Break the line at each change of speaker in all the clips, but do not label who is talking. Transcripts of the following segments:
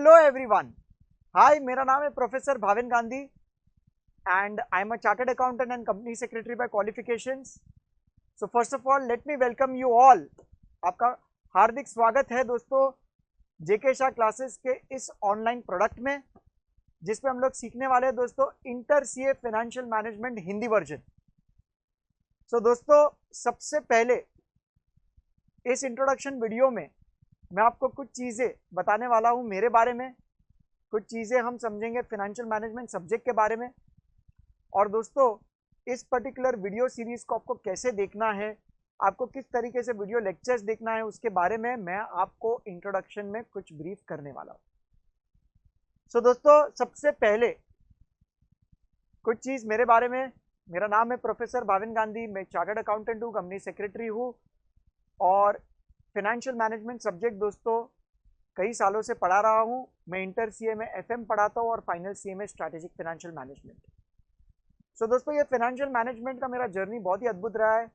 Hello everyone. हाय, मेरा नाम है professor Bhavin Gandhi and I am a chartered accountant and company secretary by qualifications. So first of all let me welcome you all. आपका हार्दिक स्वागत है दोस्तों जेके शाह क्लासेस के इस ऑनलाइन प्रोडक्ट में, जिसमें हम लोग सीखने वाले हैं दोस्तों inter CA financial management Hindi version. So दोस्तों, सबसे पहले इस इंट्रोडक्शन वीडियो में मैं आपको कुछ चीज़ें बताने वाला हूं मेरे बारे में, कुछ चीज़ें हम समझेंगे फाइनेंशियल मैनेजमेंट सब्जेक्ट के बारे में। और दोस्तों, इस पर्टिकुलर वीडियो सीरीज़ को आपको कैसे देखना है, आपको किस तरीके से वीडियो लेक्चर्स देखना है, उसके बारे में मैं आपको इंट्रोडक्शन में कुछ ब्रीफ करने वाला हूँ। सो दोस्तों, सबसे पहले कुछ चीज़ मेरे बारे में। मेरा नाम है प्रोफेसर भाविन गांधी, मैं चार्टर्ड अकाउंटेंट हूँ, कंपनी सेक्रेटरी हूँ और फाइनेंशियल मैनेजमेंट सब्जेक्ट दोस्तों कई सालों से पढ़ा रहा हूँ। मैं इंटर सीए में एफएम पढ़ाता हूँ और फाइनल सीए में स्ट्रैटेजिक फाइनेंशियल मैनेजमेंट। सो दोस्तों, ये फाइनेंशियल मैनेजमेंट का मेरा जर्नी बहुत ही अद्भुत रहा है।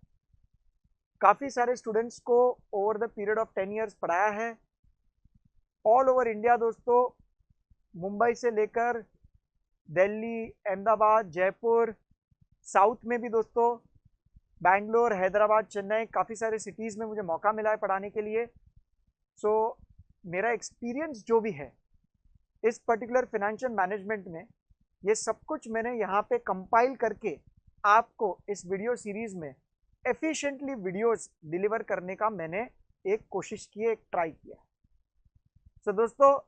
काफ़ी सारे स्टूडेंट्स को over the period of 10 years पढ़ाया है ऑल ओवर इंडिया दोस्तों, मुंबई से लेकर दिल्ली, अहमदाबाद, जयपुर, साउथ में भी दोस्तों, बैंगलोर, हैदराबाद, चेन्नई, काफ़ी सारे सिटीज़ में मुझे मौका मिला है पढ़ाने के लिए। सो मेरा एक्सपीरियंस जो भी है इस पर्टिकुलर फाइनेंशियल मैनेजमेंट में, ये सब कुछ मैंने यहाँ पे कंपाइल करके आपको इस वीडियो सीरीज़ में एफिशिएंटली वीडियोस डिलीवर करने का मैंने एक कोशिश की है, एक ट्राई किया। सो दोस्तों,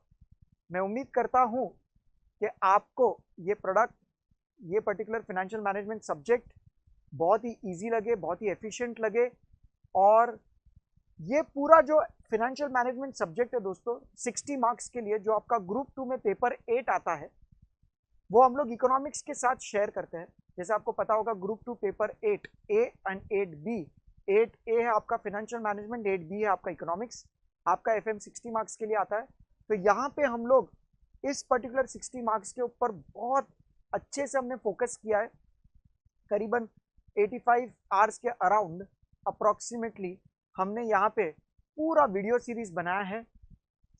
मैं उम्मीद करता हूँ कि आपको ये प्रोडक्ट, ये पर्टिकुलर फाइनेंशियल मैनेजमेंट सब्जेक्ट बहुत ही इजी लगे, बहुत ही एफिशिएंट लगे। और ये पूरा जो फाइनेंशियल मैनेजमेंट सब्जेक्ट है दोस्तों 60 मार्क्स के लिए, जो आपका ग्रुप 2 में पेपर 8 आता है, वो हम लोग इकोनॉमिक्स के साथ शेयर करते हैं। जैसे आपको पता होगा group 2 paper 8 A and 8 B, 8 A है आपका फाइनेंशियल मैनेजमेंट, 8 बी है आपका इकोनॉमिक्स। आपका एफएम 60 मार्क्स के लिए आता है। तो यहाँ पे हम लोग इस पर्टिकुलर 60 मार्क्स के ऊपर बहुत अच्छे से हमने फोकस किया है। करीबन 85 आवर्स के अराउंड अप्रॉक्सीमेटली हमने यहाँ पे पूरा वीडियो सीरीज बनाया है।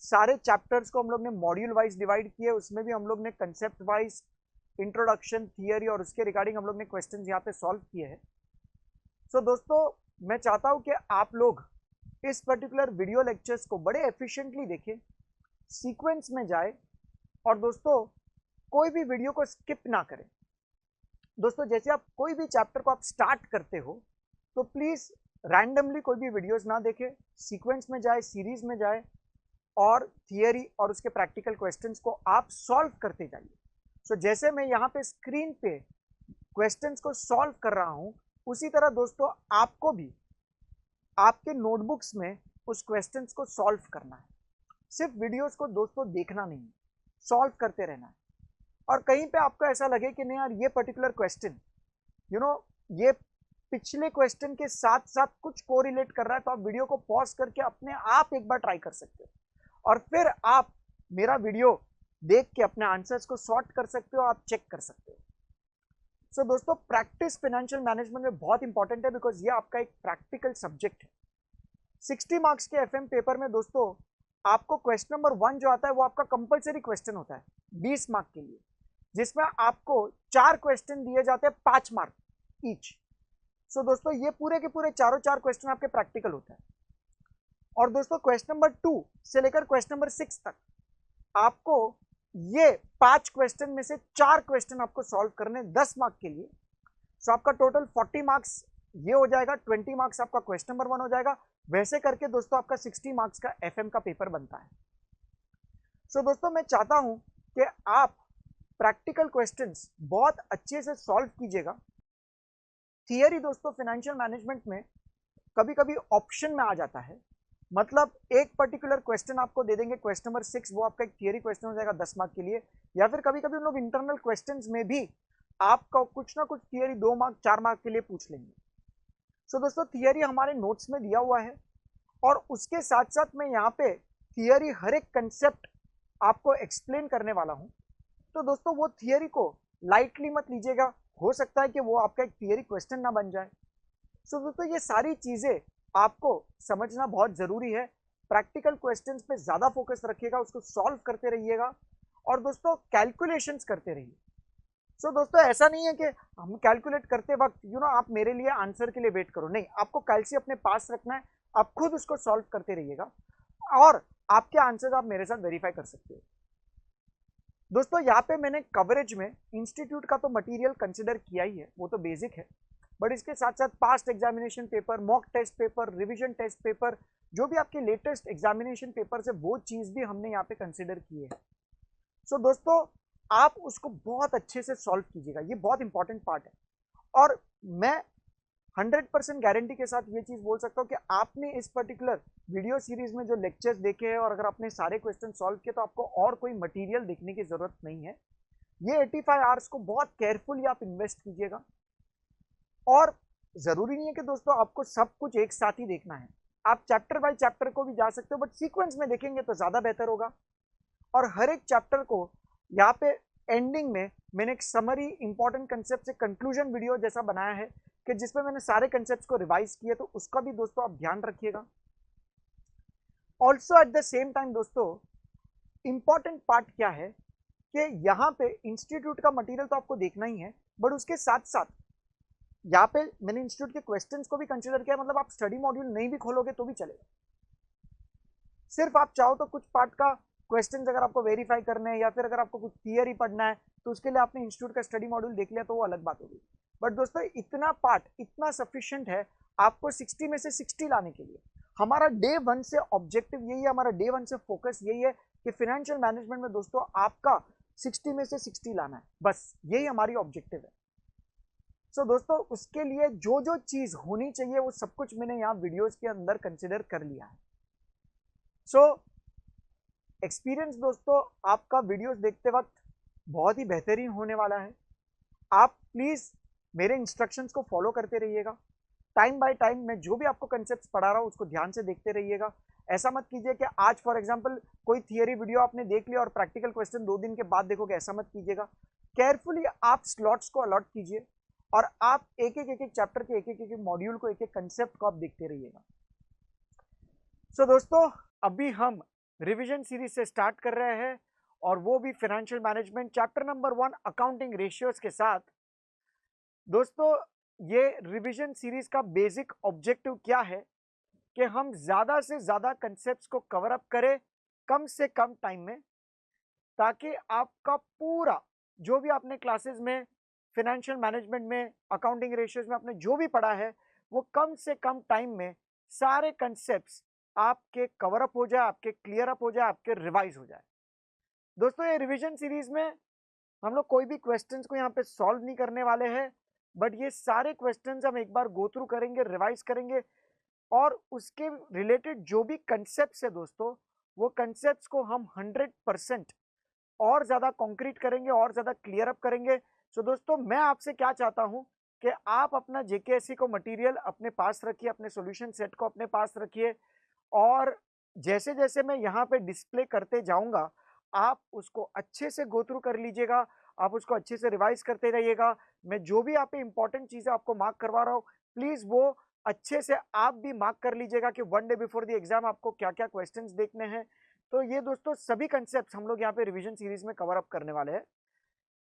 सारे चैप्टर्स को हम लोग ने मॉड्यूल वाइज डिवाइड किए, उसमें भी हम लोग ने कंसेप्ट वाइज इंट्रोडक्शन, थियरी और उसके रिगार्डिंग हम लोग ने क्वेश्चंस यहाँ पे सॉल्व किए हैं। सो दोस्तों, मैं चाहता हूँ कि आप लोग इस पर्टिकुलर वीडियो लेक्चर्स को बड़े एफिशिएंटली देखें, सीक्वेंस में जाए और दोस्तों कोई भी वीडियो को स्किप ना करें। दोस्तों, जैसे आप कोई भी चैप्टर को आप स्टार्ट करते हो तो प्लीज़ रैंडमली कोई भी वीडियोस ना देखें, सीक्वेंस में जाए, सीरीज में जाए और थियरी और उसके प्रैक्टिकल क्वेश्चंस को आप सॉल्व करते जाइए। सो जैसे मैं यहाँ पे स्क्रीन पे क्वेश्चंस को सॉल्व कर रहा हूँ, उसी तरह दोस्तों आपको भी आपके नोटबुक्स में उस क्वेश्चंस को सॉल्व करना है। सिर्फ वीडियोस को दोस्तों देखना नहीं, सॉल्व करते रहना है। और कहीं पे आपको ऐसा लगे कि नहीं यार, ये पर्टिकुलर क्वेश्चन ये पिछले क्वेश्चन के साथ साथ कुछ कोरिलेट कर रहा है, तो आप वीडियो को पॉज करके अपने आप एक बार ट्राई कर सकते हो और फिर आप मेरा वीडियो देख के अपने आंसर्स को सॉर्ट कर सकते हो, आप चेक कर सकते हो। सो दोस्तों, प्रैक्टिस फाइनेंशियल मैनेजमेंट में बहुत इंपॉर्टेंट है, बिकॉज ये आपका एक प्रैक्टिकल सब्जेक्ट है। 60 मार्क्स के एफएम पेपर में दोस्तों आपको क्वेश्चन नंबर 1 जो आता है वो आपका कंपल्सरी क्वेश्चन होता है 20 मार्क के लिए, जिसमें आपको 4 क्वेश्चन दिए जाते हैं 5 मार्क ईच। सो दोस्तों, ये पूरे के पूरे चारों 4 क्वेश्चन आपके प्रैक्टिकल होता है। और दोस्तों, क्वेश्चन नंबर 2 से लेकर क्वेश्चन नंबर 6 तक आपको ये 5 क्वेश्चन में से 4 क्वेश्चन आपको सॉल्व करने 10 मार्क के लिए। सो आपका टोटल 40 मार्क्स ये हो जाएगा, 20 मार्क्स आपका क्वेश्चन नंबर 1 हो जाएगा। वैसे करके दोस्तों आपका 60 मार्क्स का एफएम का पेपर बनता है। सो दोस्तों, मैं चाहता हूं कि आप प्रैक्टिकल क्वेश्चंस बहुत अच्छे से सॉल्व कीजिएगा। थियरी दोस्तों फाइनेंशियल मैनेजमेंट में कभी कभी ऑप्शन में आ जाता है, मतलब एक पर्टिकुलर क्वेश्चन आपको दे देंगे, क्वेश्चन नंबर 6, वो आपका एक थियरी क्वेश्चन हो जाएगा 10 मार्क के लिए। या फिर कभी कभी उन लोग इंटरनल क्वेश्चंस में भी आपका कुछ ना कुछ थियरी 2 मार्क 4 मार्क के लिए पूछ लेंगे। सो दोस्तों, थियरी हमारे नोट्स में दिया हुआ है और उसके साथ साथ मैं यहाँ पे थियरी हर एक कंसेप्ट आपको एक्सप्लेन करने वाला हूँ। तो दोस्तों, वो थियरी को लाइटली मत लीजिएगा, हो सकता है कि वो आपका एक थियरी क्वेश्चन ना बन जाए। सो दोस्तों, ये सारी चीज़ें आपको समझना बहुत ज़रूरी है। प्रैक्टिकल क्वेश्चंस पे ज़्यादा फोकस रखिएगा, उसको सॉल्व करते रहिएगा और दोस्तों कैलकुलेशंस करते रहिए। सो दोस्तों ऐसा नहीं है कि हम कैलकुलेट करते वक्त आप मेरे लिए आंसर के लिए वेट करो, नहीं, आपको कैलसी अपने पास रखना है, आप खुद उसको सॉल्व करते रहिएगा और आपके आंसर आप मेरे साथ वेरीफाई कर सकते हो। दोस्तों यहाँ पे मैंने कवरेज में इंस्टीट्यूट का तो मटेरियल कंसिडर किया ही है, वो तो बेसिक है, बट इसके साथ साथ past examination paper, mock test paper, revision test paper, जो भी आपके लेटेस्ट एग्जामिनेशन पेपर है वो चीज भी हमने यहाँ पे कंसिडर की है। सो दोस्तों आप उसको बहुत अच्छे से सॉल्व कीजिएगा, ये बहुत इंपॉर्टेंट पार्ट है। और मैं 100% गारंटी के साथ ये चीज बोल सकता हूँ कि आपने इस पर्टिकुलर वीडियो सीरीज में जो लेक्चर्स देखे हैं और अगर आपने सारे क्वेश्चन सॉल्व किए तो आपको और कोई मटेरियल देखने की जरूरत नहीं है। ये 85 आवर्स को बहुत केयरफुली आप इन्वेस्ट कीजिएगा और जरूरी नहीं है कि दोस्तों आपको सब कुछ एक साथ ही देखना है, आप चैप्टर बाय चैप्टर को भी जा सकते हो, बट सीक्वेंस में देखेंगे तो ज्यादा बेहतर होगा। और हर एक चैप्टर को यहाँ पे एंडिंग में मैंने एक समरी इंपॉर्टेंट कंसेप्ट से कंक्लूजन वीडियो जैसा बनाया है कि जिसमें मैंने सारे कंसेप्ट्स को रिवाइज किए, तो उसका भी दोस्तों आप ध्यान रखिएगा। Also at the same time दोस्तों इंपॉर्टेंट पार्ट क्या है कि यहाँ पे इंस्टीट्यूट का मटेरियल तो आपको देखना ही है, बट उसके साथ साथ यहाँ पे मैंने इंस्टीट्यूट के क्वेश्चंस को भी कंसिडर किया, मतलब आप स्टडी मॉड्यूल नहीं भी खोलोगे तो भी चलेगा, सिर्फ आप चाहो तो कुछ पार्ट का क्वेश्चंस अगर आपको वेरीफाई करने हैं या फिर अगर आपको कुछ थियरी पढ़ना है तो उसके लिए आपने इंस्टीट्यूट का स्टडी मॉड्यूल देख लिया तो वो अलग बात होगी। बट दोस्तों इतना पार्ट इतना सफिशिएंट है आपको 60 में से 60 लाने के लिए। हमारा डे 1 से ऑब्जेक्टिव यही है, हमारा डे 1 से फोकस यही है कि फाइनेंशियल मैनेजमेंट में दोस्तों आपका 60 में से 60 लाना है, बस यही हमारी ऑब्जेक्टिव है। सो दोस्तों उसके लिए जो जो चीज होनी चाहिए वो सब कुछ मैंने यहाँ वीडियोज के अंदर कंसिडर कर लिया है। सो एक्सपीरियंस दोस्तों आपका वीडियोस देखते वक्त बहुत ही बेहतरीन होने वाला है। आप प्लीज मेरे इंस्ट्रक्शंस को फॉलो करते रहिएगा, टाइम बाय टाइम मैं जो भी आपको कंसेप्ट पढ़ा रहा हूँ उसको ध्यान से देखते रहिएगा। ऐसा मत कीजिए कि आज फॉर एग्जांपल कोई थियरी वीडियो आपने देख लिया और प्रैक्टिकल क्वेश्चन 2 दिन के बाद देखोगे, ऐसा मत कीजिएगा। केयरफुली आप स्लॉट्स को अलॉट कीजिए और आप एक एक चैप्टर के एक एक मॉड्यूल को एक कंसेप्ट को आप देखते रहिएगा। सो दोस्तों अभी हम रिवीजन सीरीज से स्टार्ट कर रहे हैं और वो भी financial management chapter number 1 accounting ratios के साथ। दोस्तों ये रिवीजन सीरीज का बेसिक ऑब्जेक्टिव क्या है कि हम ज्यादा से ज्यादा कंसेप्ट्स को कवर अप करें कम से कम टाइम में, ताकि आपका पूरा जो भी आपने क्लासेस में फाइनेंशियल मैनेजमेंट में अकाउंटिंग रेशियोज में आपने जो भी पढ़ा है वो कम से कम टाइम में सारे कंसेप्ट्स आपके कवर अप हो जाए, आपके क्लियर अप हो जाए, आपके रिवाइज हो जाए। दोस्तों ये रिवीजन सीरीज में हम लोग कोई भी क्वेश्चंस को यहाँ पे सॉल्व नहीं करने वाले हैं, बट ये सारे क्वेश्चंस हम एक बार गो थ्रू करेंगे, रिवाइज करेंगे और उसके रिलेटेड जो भी कंसेप्ट्स है दोस्तों वो कंसेप्ट्स को हम 100% और ज्यादा कॉन्क्रीट करेंगे और ज्यादा क्लियर अप करेंगे। सो दोस्तों मैं आपसे क्या चाहता हूं कि आप अपना जेकेएससी को मटेरियल अपने पास रखिए, अपने सॉल्यूशन सेट को अपने पास रखिए और जैसे जैसे मैं यहाँ पे डिस्प्ले करते जाऊंगा आप उसको अच्छे से गो थ्रू कर लीजिएगा, आप उसको अच्छे से रिवाइज करते रहिएगा। मैं जो भी आप पे इंपॉर्टेंट चीजें आपको मार्क करवा रहा हूँ प्लीज वो अच्छे से आप भी मार्क कर लीजिएगा कि 1 डे बिफोर द एग्जाम आपको क्या क्या क्वेश्चंस देखने हैं। तो ये दोस्तों सभी कंसेप्ट हम लोग यहाँ पे रिवीजन सीरीज में कवर अप करने वाले हैं।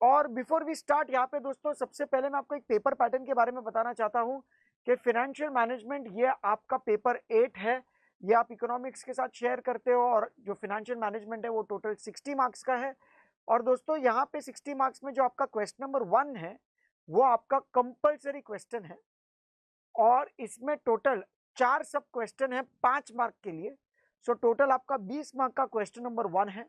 और बिफोर वी स्टार्ट यहाँ पे दोस्तों सबसे पहले मैं आपको एक पेपर पैटर्न के बारे में बताना चाहता हूँ कि फाइनेंशियल मैनेजमेंट ये आपका पेपर 8 है, ये आप इकोनॉमिक्स के साथ शेयर करते हो और जो फाइनेंशियल मैनेजमेंट है वो टोटल 60 मार्क्स का है। और दोस्तों यहाँ पे 60 मार्क्स में जो आपका क्वेश्चन नंबर 1 है वो आपका कंपल्सरी क्वेश्चन है और इसमें टोटल 4 सब क्वेश्चन है 5 मार्क के लिए। सो टोटल आपका 20 मार्क का क्वेश्चन नंबर 1 है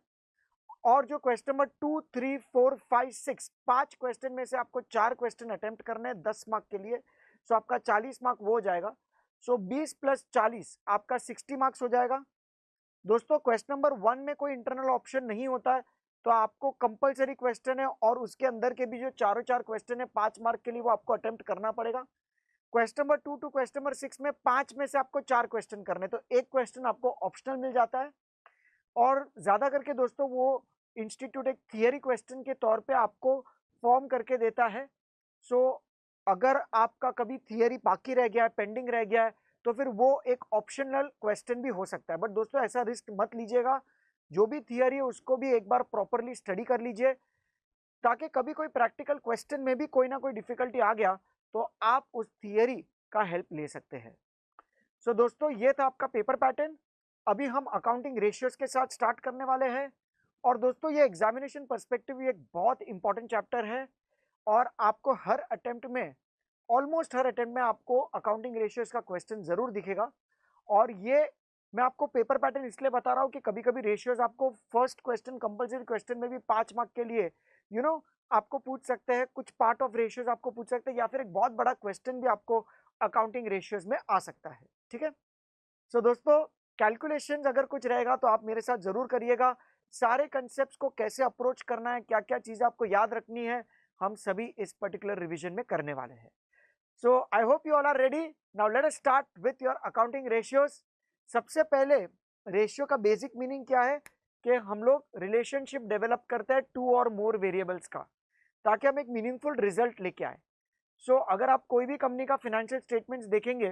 और जो क्वेश्चन नंबर 2, 3, 4, 5, 6 5 क्वेश्चन में से आपको 4 क्वेश्चन अटेम्प्ट करने हैं 10 मार्क के लिए। सो आपका 40 मार्क वो हो जाएगा। सो 20 + 40 आपका 60 मार्क्स हो जाएगा। दोस्तों क्वेश्चन नंबर 1 में कोई इंटरनल ऑप्शन नहीं होता है तो आपको कंपलसरी क्वेश्चन है और उसके अंदर के भी जो चारों 4 क्वेश्चन है 5 मार्क के लिए वो आपको अटेम्प्ट करना पड़ेगा। Question number 2 to question number 6 में 5 में से आपको 4 क्वेश्चन करने, तो एक क्वेश्चन आपको ऑप्शनल मिल जाता है और ज्यादा करके दोस्तों वो इंस्टीट्यूट एक थियरी क्वेश्चन के तौर पे आपको फॉर्म करके देता है। सो अगर आपका कभी थियरी बाकी रह गया है, पेंडिंग रह गया है, तो फिर वो एक ऑप्शनल क्वेश्चन भी हो सकता है। बट दोस्तों ऐसा रिस्क मत लीजिएगा, जो भी थियरी है उसको भी एक बार प्रॉपरली स्टडी कर लीजिए, ताकि कभी कोई प्रैक्टिकल क्वेश्चन में भी कोई ना कोई डिफिकल्टी आ गया तो आप उस थियरी का हेल्प ले सकते हैं। सो दोस्तों ये था आपका पेपर पैटर्न। अभी हम अकाउंटिंग रेशियोज के साथ स्टार्ट करने वाले हैं। और दोस्तों ये एग्जामिनेशन पर्सपेक्टिव एक बहुत इंपॉर्टेंट चैप्टर है, और आपको हर अटेम्प्ट में, ऑलमोस्ट हर अटेम्प्ट में आपको अकाउंटिंग रेशियोज का क्वेश्चन जरूर दिखेगा। और ये मैं आपको पेपर पैटर्न इसलिए बता रहा हूँ कि कभी कभी रेशियोज आपको फर्स्ट क्वेश्चन, कंपल्सरी क्वेश्चन में भी 5 मार्क के लिए आपको पूछ सकते हैं, कुछ पार्ट ऑफ रेशियोज आपको पूछ सकते हैं, या फिर एक बहुत बड़ा क्वेश्चन भी आपको अकाउंटिंग रेशियोज में आ सकता है। ठीक है, सो दोस्तों कैलकुलेशंस अगर कुछ रहेगा तो आप मेरे साथ जरूर करिएगा। सारे कंसेप्ट्स को कैसे अप्रोच करना है, क्या क्या चीजें आपको याद रखनी है, हम सभी इस पर्टिकुलर रिवीजन में करने वाले हैं। So I hope you all are ready. Now let us start with your accounting ratios. सबसे पहले रेशियो का बेसिक मीनिंग क्या है कि हम लोग रिलेशनशिप डेवलप करते हैं टू और मोर वेरिएबल्स का, ताकि हम एक मीनिंगफुल रिजल्ट लेके आए। सो अगर आप कोई भी कंपनी का फाइनेंशियल स्टेटमेंट्स देखेंगे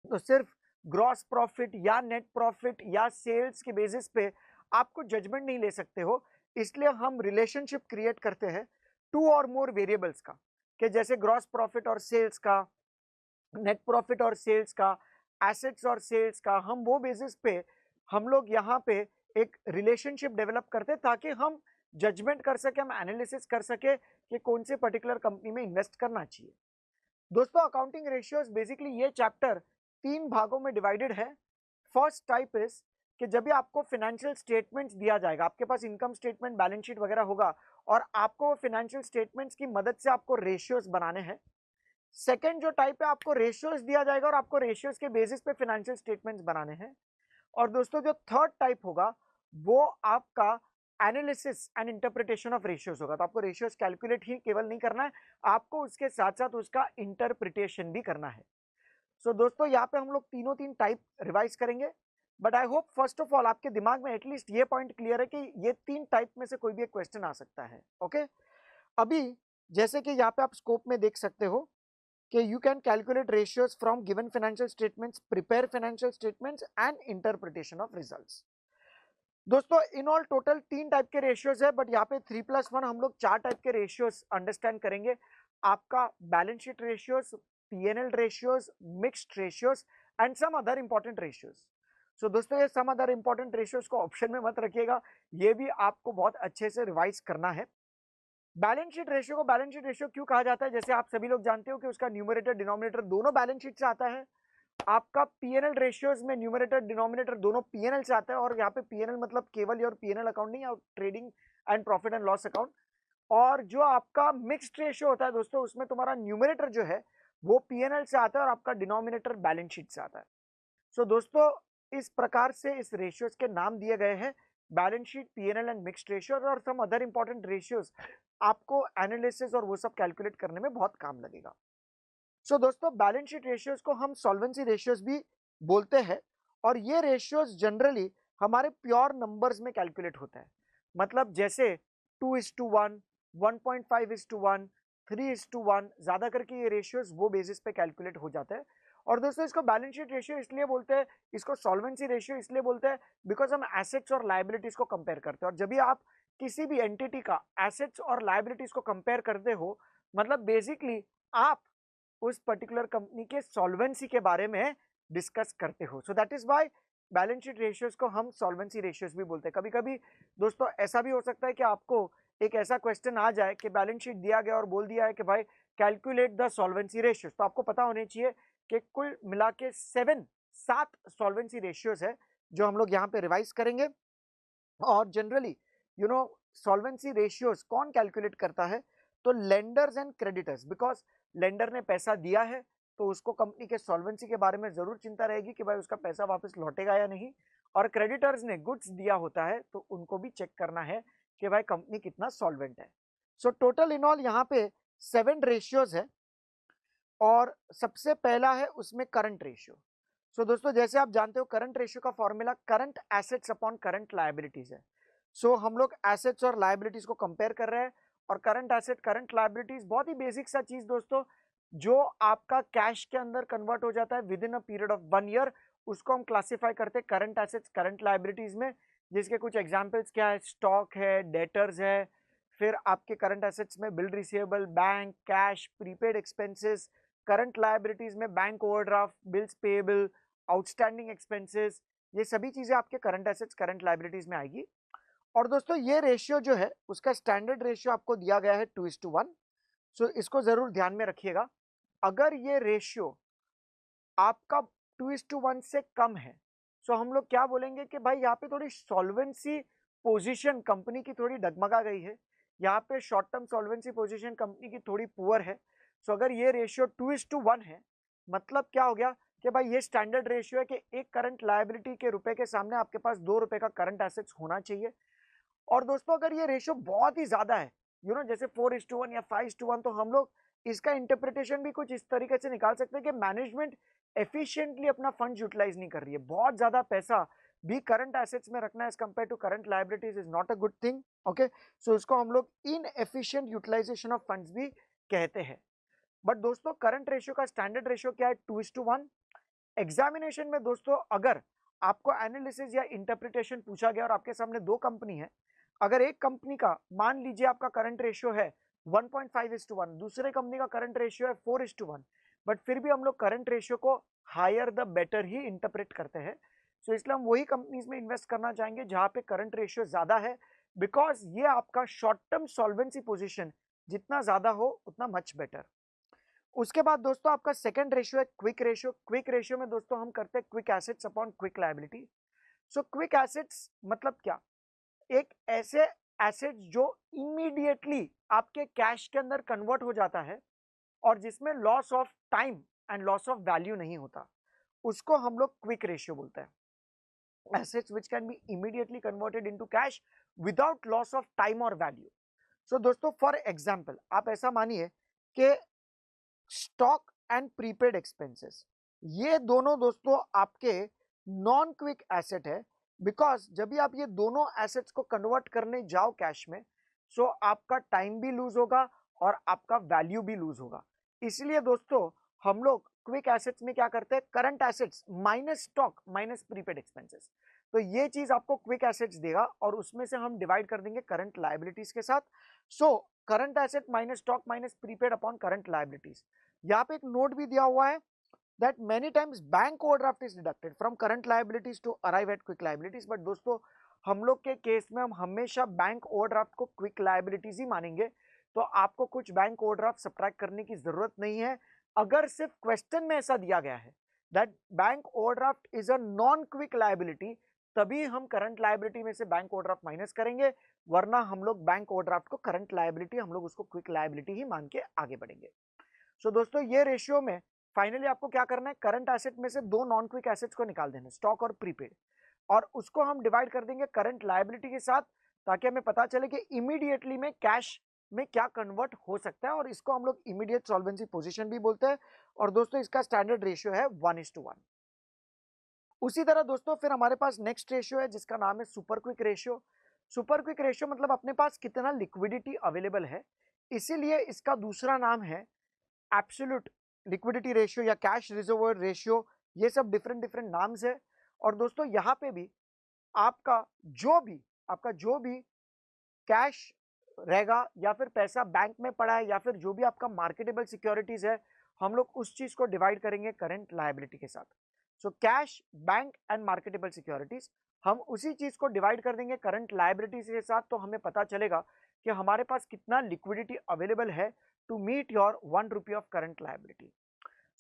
तो सिर्फ ग्रॉस प्रॉफिट या नेट प्रॉफिट या सेल्स के बेसिस पे आपको जजमेंट नहीं ले सकते हो। इसलिए हम रिलेशनशिप क्रिएट करते हैं टू और मोर वेरिएबल्स का, कि जैसे ग्रॉस प्रॉफिट और सेल्स का, नेट प्रॉफिट और सेल्स का, एसेट्स और सेल्स का, हम वो बेसिस पे हम लोग यहाँ पे एक रिलेशनशिप डेवलप करते हैं, ताकि हम जजमेंट कर सके, हम एनालिसिस कर सके कि कौन से पर्टिकुलर कंपनी में इन्वेस्ट करना चाहिए। दोस्तों अकाउंटिंग रेशियोज बेसिकली ये चैप्टर 3 भागों में डिवाइडेड है। फर्स्ट टाइप इज कि जब भी आपको फाइनेंशियल स्टेटमेंट्स दिया जाएगा, आपके पास इनकम स्टेटमेंट, बैलेंस शीट वगैरह होगा, और आपको फाइनेंशियल स्टेटमेंट्स की मदद से आपको रेशियोज बनाने हैं। सेकेंड जो टाइप है, आपको रेशियोज दिया जाएगा और आपको रेशियोज के बेसिस पे फाइनेंशियल स्टेटमेंट्स बनाने हैं। और दोस्तों जो थर्ड टाइप होगा वो आपका analysis and interpretation of ratios होगा। तो आपको रेशियोज कैलकुलेट ही केवल नहीं करना है, आपको उसके साथ साथ उसका इंटरप्रिटेशन भी करना है। सो दोस्तों यहाँ पे हम लोग तीन टाइप रिवाइज करेंगे। But I hope first of all आपके दिमाग में एटलीस्ट ये पॉइंट क्लियर है कि ये 3 टाइप में से कोई भी एक क्वेश्चन आ सकता है। ओके, अभी जैसे कि यहाँ पे आप स्कोप में देख सकते हो कि you can calculate ratios from given financial statements, prepare financial statements and interpretation of results। दोस्तों इन ऑल टोटल 3 टाइप के रेशियोज है, बट यहाँ पे 3+1 हम लोग 4 टाइप के रेशियोज अंडरस्टैंड करेंगे। आपका balance sheet ratios, PNL ratios, mixed ratios and some other important ratios. So दोस्तों ये सम अदर इंपॉर्टेंट रेशियोज को ऑप्शन में मत रखिएगा, ये भी आपको बहुत अच्छे से रिवाइज करना है। बैलेंस शीट रेशियो को बैलेंस शीट रेशियो क्यों कहा जाता है? जैसे आप सभी लोग जानते हो कि उसका न्यूमरेटर डिनोमिनेटर दोनों बैलेंस शीट से आता है। आपका पीएनएल रेशियोज में न्यूमरेटर डिनोमिनेटर दोनों पीएनएल से आता है, और यहाँ पे पीएनएल मतलब केवल योर पीएनएल अकाउंट नहीं, और trading and profit and loss account. और जो आपका मिक्स्ड रेशियो होता है दोस्तों, उसमें तुम्हारा न्यूमरेटर जो है वो पीएनएल से आता है और आपका डिनोमिनेटर बैलेंस शीट से आता है। सो दोस्तों इस प्रकार से इस रेशियोज के नाम दिए गए हैं, balance sheet, PNL and mixed ratios और सम अदर इंपॉर्टेंट रेशियोज। आपको एनालिसिस और वो सब कैलकुलेट करने में बहुत काम लगेगा। सो दोस्तों बैलेंस शीट रेशियोज को हम सॉल्वेंसी रेशियोज भी बोलते हैं, और ये रेशियोज जनरली हमारे प्योर नंबर्स में कैलकुलेट होता है। मतलब जैसे 2:1, 1.5:1, 3:1, ज्यादा करके ये रेशियोज वो बेसिस पे कैलकुलेट हो जाते हैं। और दोस्तों इसको बैलेंस शीट रेशियो इसलिए बोलते हैं, इसको सॉल्वेंसी रेशियो इसलिए बोलते हैं बिकॉज हम एसेट्स और लायबिलिटीज को कंपेयर करते हैं। और जब भी आप किसी भी एंटिटी का एसेट्स और लायबिलिटीज को कंपेयर करते हो, मतलब बेसिकली आप उस पर्टिकुलर कंपनी के सॉल्वेंसी के बारे में डिस्कस करते हो। सो that is why balance sheet ratios को हम सॉल्वेंसी रेशियोज भी बोलते हैं। कभी कभी दोस्तों ऐसा भी हो सकता है कि आपको एक ऐसा क्वेश्चन आ जाए कि बैलेंस शीट दिया गया और बोल दिया है कि भाई कैलकुलेट द सॉल्वेंसी रेशियोज, तो आपको पता होने चाहिए कि कुल मिला के 7 सॉल्वेंसी रेशियोज है जो हम लोग यहाँ पे रिवाइज करेंगे। और जनरली सॉल्वेंसी रेशियोज कौन कैलकुलेट करता है? तो lenders and creditors, because lender ने पैसा दिया है तो उसको कंपनी के सॉल्वेंसी के बारे में जरूर चिंता रहेगी कि भाई उसका पैसा वापस लौटेगा या नहीं। और क्रेडिटर्स ने गुड्स दिया होता है तो उनको भी चेक करना है कि भाई कंपनी कितना सॉल्वेंट है। सो टोटल इन ऑल यहाँ पे 7 रेशियोज है, और सबसे पहला है उसमें करंट रेशियो। सो दोस्तों जैसे आप जानते हो करंट रेशियो का formula current assets upon current liabilities है। सो हम लोग एसेट्स और लायबिलिटीज को कंपेयर कर रहे हैं, और करंट एसेट करंट लायबिलिटीज बहुत ही बेसिक सा चीज दोस्तों, जो आपका कैश के अंदर कन्वर्ट हो जाता है with in a period of 1 year, उसको हम क्लासिफाई करते हैं करंट एसेट्स करंट लाइबिलिटीज में, जिसके कुछ एग्जांपल्स क्या है, स्टॉक है, डेटर्स है, फिर आपके करंट एसेट्स में bill receivable, bank, cash, prepaid expenses, current liabilities में bank overdraft, bills payable, outstanding expenses, ये सभी चीजें आपके करंट एसेट्स करंट लाइबिलिटीज में आएगी। और दोस्तों ये रेशियो जो है उसका स्टैंडर्ड रेशियो आपको दिया गया है 2:1। सो इसको जरूर ध्यान में रखिएगा। अगर ये रेशियो आपका 2:1 से कम है, सो हम लोग क्या बोलेंगे कि भाई यहाँ पे थोड़ी सॉल्वेंसी पोजीशन कंपनी की थोड़ी डगमगा गई है, यहाँ पे short term solvency position company की थोड़ी पुअर है। सो अगर ये रेशियो 2:1 है, मतलब क्या हो गया कि भाई ये स्टैंडर्ड रेशियो है कि एक करंट लायबिलिटी के रुपए के सामने आपके पास 2 रुपए का करंट एसेट्स होना चाहिए। और दोस्तों अगर ये रेशियो बहुत ही ज्यादा है, जैसे 4:1 या 5:1, तो हम लोग इसका इंटरप्रिटेशन भी कुछ इस तरीके से निकाल सकते हैं कि मैनेजमेंट एफिशिएंटली अपना फंड यूटिलाइज नहीं कर रही है, बहुत ज्यादा पैसा भी करंट एसेट्स में रखना as compare to current liabilities is not a good thing. Okay, so इसको हम लोग इनएफिशिएंट यूटिलाइजेशन ऑफ फंड्स भी कहते हैं। बट दोस्तों करंट रेशियो का स्टैंडर्ड रेशियो क्या है? 2:1। एग्जामिनेशन में दोस्तों अगर आपको एनालिसिस या इंटरप्रिटेशन पूछा गया और आपके सामने दो कंपनी है, अगर एक कंपनी का मान लीजिए आपका करंट रेशियो है 1.5:1, दूसरे कंपनी का करंट रेशियो है 4:1, बट फिर भी हम लोग करंट रेशियो को हायर द बेटर ही इंटरप्रेट करते हैं। सो इसलिए हम वही कंपनीज में इन्वेस्ट करना चाहेंगे जहां पे करंट रेशियो ज्यादा है, बिकॉज ये आपका शॉर्ट टर्म सॉल्वेंसी पोजिशन जितना ज्यादा हो उतना मच बेटर। उसके बाद दोस्तों आपका सेकंड रेशियो है क्विक रेशियो। क्विक रेशियो में दोस्तों हम करते हैं quick assets upon quick liability. So quick assets मतलब क्या? एक ऐसे एसेट जो इमीडिएटली आपके कैश के अंदर कन्वर्ट हो जाता है और जिसमें loss of time and loss of value नहीं होता, उसको हम लोग क्विक रेशियो बोलते हैं। Assets which can be immediately converted into cash without loss of time और वैल्यू। सो दोस्तों फॉर एग्जांपल आप ऐसा मानिए कि स्टॉक एंड प्रीपेड एक्सपेंसेस, ये दोनों दोस्तों आपके नॉन क्विक एसेट है, बिकॉज जब भी आप ये दोनों एसेट्स को कन्वर्ट करने जाओ कैश में, सो आपका टाइम भी लूज होगा और आपका वैल्यू भी लूज होगा। इसलिए दोस्तों हम लोग क्विक एसेट्स में क्या करते हैं? Current assets minus stock minus prepaid expenses. तो ये चीज आपको क्विक एसेट्स देगा और उसमें से हम डिवाइड कर देंगे करंट लायबिलिटीज के साथ। So current asset minus stock minus prepaid upon current liabilities. यहाँ पे एक नोट भी दिया हुआ है that many times bank overdraft is deducted from current liabilities to arrive at quick liabilities, but दोस्तों हम लोग के केस में हम हमेशा बैंक ओवरड्राफ्ट को क्विक लायबिलिटीज ही मानेंगे, तो आपको कुछ बैंक ओवरड्राफ्ट सब्ट्रैक्ट करने की जरूरत नहीं है। अगर सिर्फ क्वेश्चन में ऐसा दिया गया है that bank overdraft is a non quick liability, तभी हम करंट लायबिलिटी में से बैंक ओवरड्राफ्ट माइनस करेंगे, वरना हम लोग बैंक ओवरड्राफ्ट को करंट लायबिलिटी, हम लोग उसको क्विक लायबिलिटी ही मान के आगे बढ़ेंगे। सो दोस्तों ये रेशियो में फाइनली आपको क्या करना है? करंट एसेट में से दो नॉन क्विक एसेट्स को निकाल देना, स्टॉक और प्रीपेड, और उसको हम डिवाइड कर देंगे करंट लायबिलिटी के साथ, ताकि हमें पता चले कि इमीडिएटली में कैश में क्या कन्वर्ट हो सकता है, और इसको हम लोग इमीडिएट सॉल्वेंसी पोजीशन भी बोलते हैं। और दोस्तों इसका स्टैंडर्ड रेशियो है 1:1। उसी तरह दोस्तों फिर हमारे पास नेक्स्ट रेशियो है जिसका नाम है super quick ratio. Super quick ratio मतलब अपने पास कितना लिक्विडिटी अवेलेबल है, इसीलिए इसका दूसरा नाम है एब्सोल्यूट लिक्विडिटी रेशियो या कैश रिजर्वर रेशियो। ये सब डिफरेंट डिफरेंट नाम्स है। और दोस्तों यहाँ पे भी आपका जो भी कैश रहेगा या फिर पैसा बैंक में पड़ा है या फिर जो भी आपका मार्केटेबल सिक्योरिटीज है, हम लोग उस चीज को डिवाइड करेंगे करंट लायबिलिटी के साथ। So cash, bank and marketable securities, हम उसी चीज को डिवाइड कर देंगे करंट लायबिलिटीज के साथ, तो हमें पता चलेगा कि हमारे पास कितना लिक्विडिटी अवेलेबल है to meet your 1 rupee of current liability.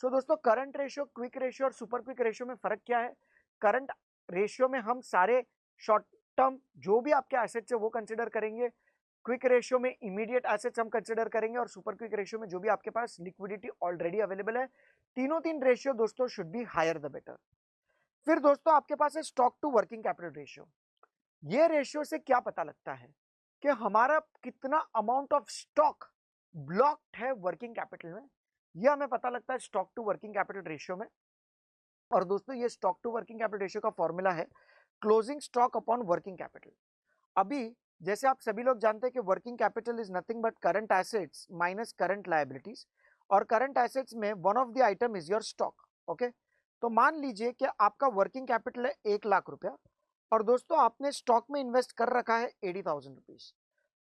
So दोस्तों करंट रेशियो, क्विक रेशियो और सुपर क्विक रेशियो में फर्क क्या है? करंट रेशियो में हम सारे शॉर्ट टर्म जो भी आपके एसेट्स है वो कंसिडर करेंगे, क्विक रेशियो में इमीडिएट एसेट्स हम कंसिडर करेंगे, और सुपर क्विक रेशियो में जो भी आपके पास लिक्विडिटी ऑलरेडी अवेलेबल है। तीनों तीन रेशियो दोस्तों should be higher the better. फिर दोस्तों आपके पास है stock to working capital ratio. ये रेशियो से क्या पता लगता है कि हमारा कितना अमाउंट ऑफ स्टॉक ब्लॉक्ड है वर्किंग कैपिटल में, यह हमें पता लगता है stock to working capital ratio में। और दोस्तों ये stock to working capital ratio का फॉर्मूला है closing stock upon working capital. अभी जैसे आप सभी लोग जानते हैं कि working capital is nothing but current assets minus current liabilities, और करंट एसेट्स में one of the item is your stock. Okay, तो मान लीजिए कि आपका वर्किंग कैपिटल है 1,00,000 रुपया और दोस्तों आपने स्टॉक में इन्वेस्ट कर रखा है 80,000 रुपीज।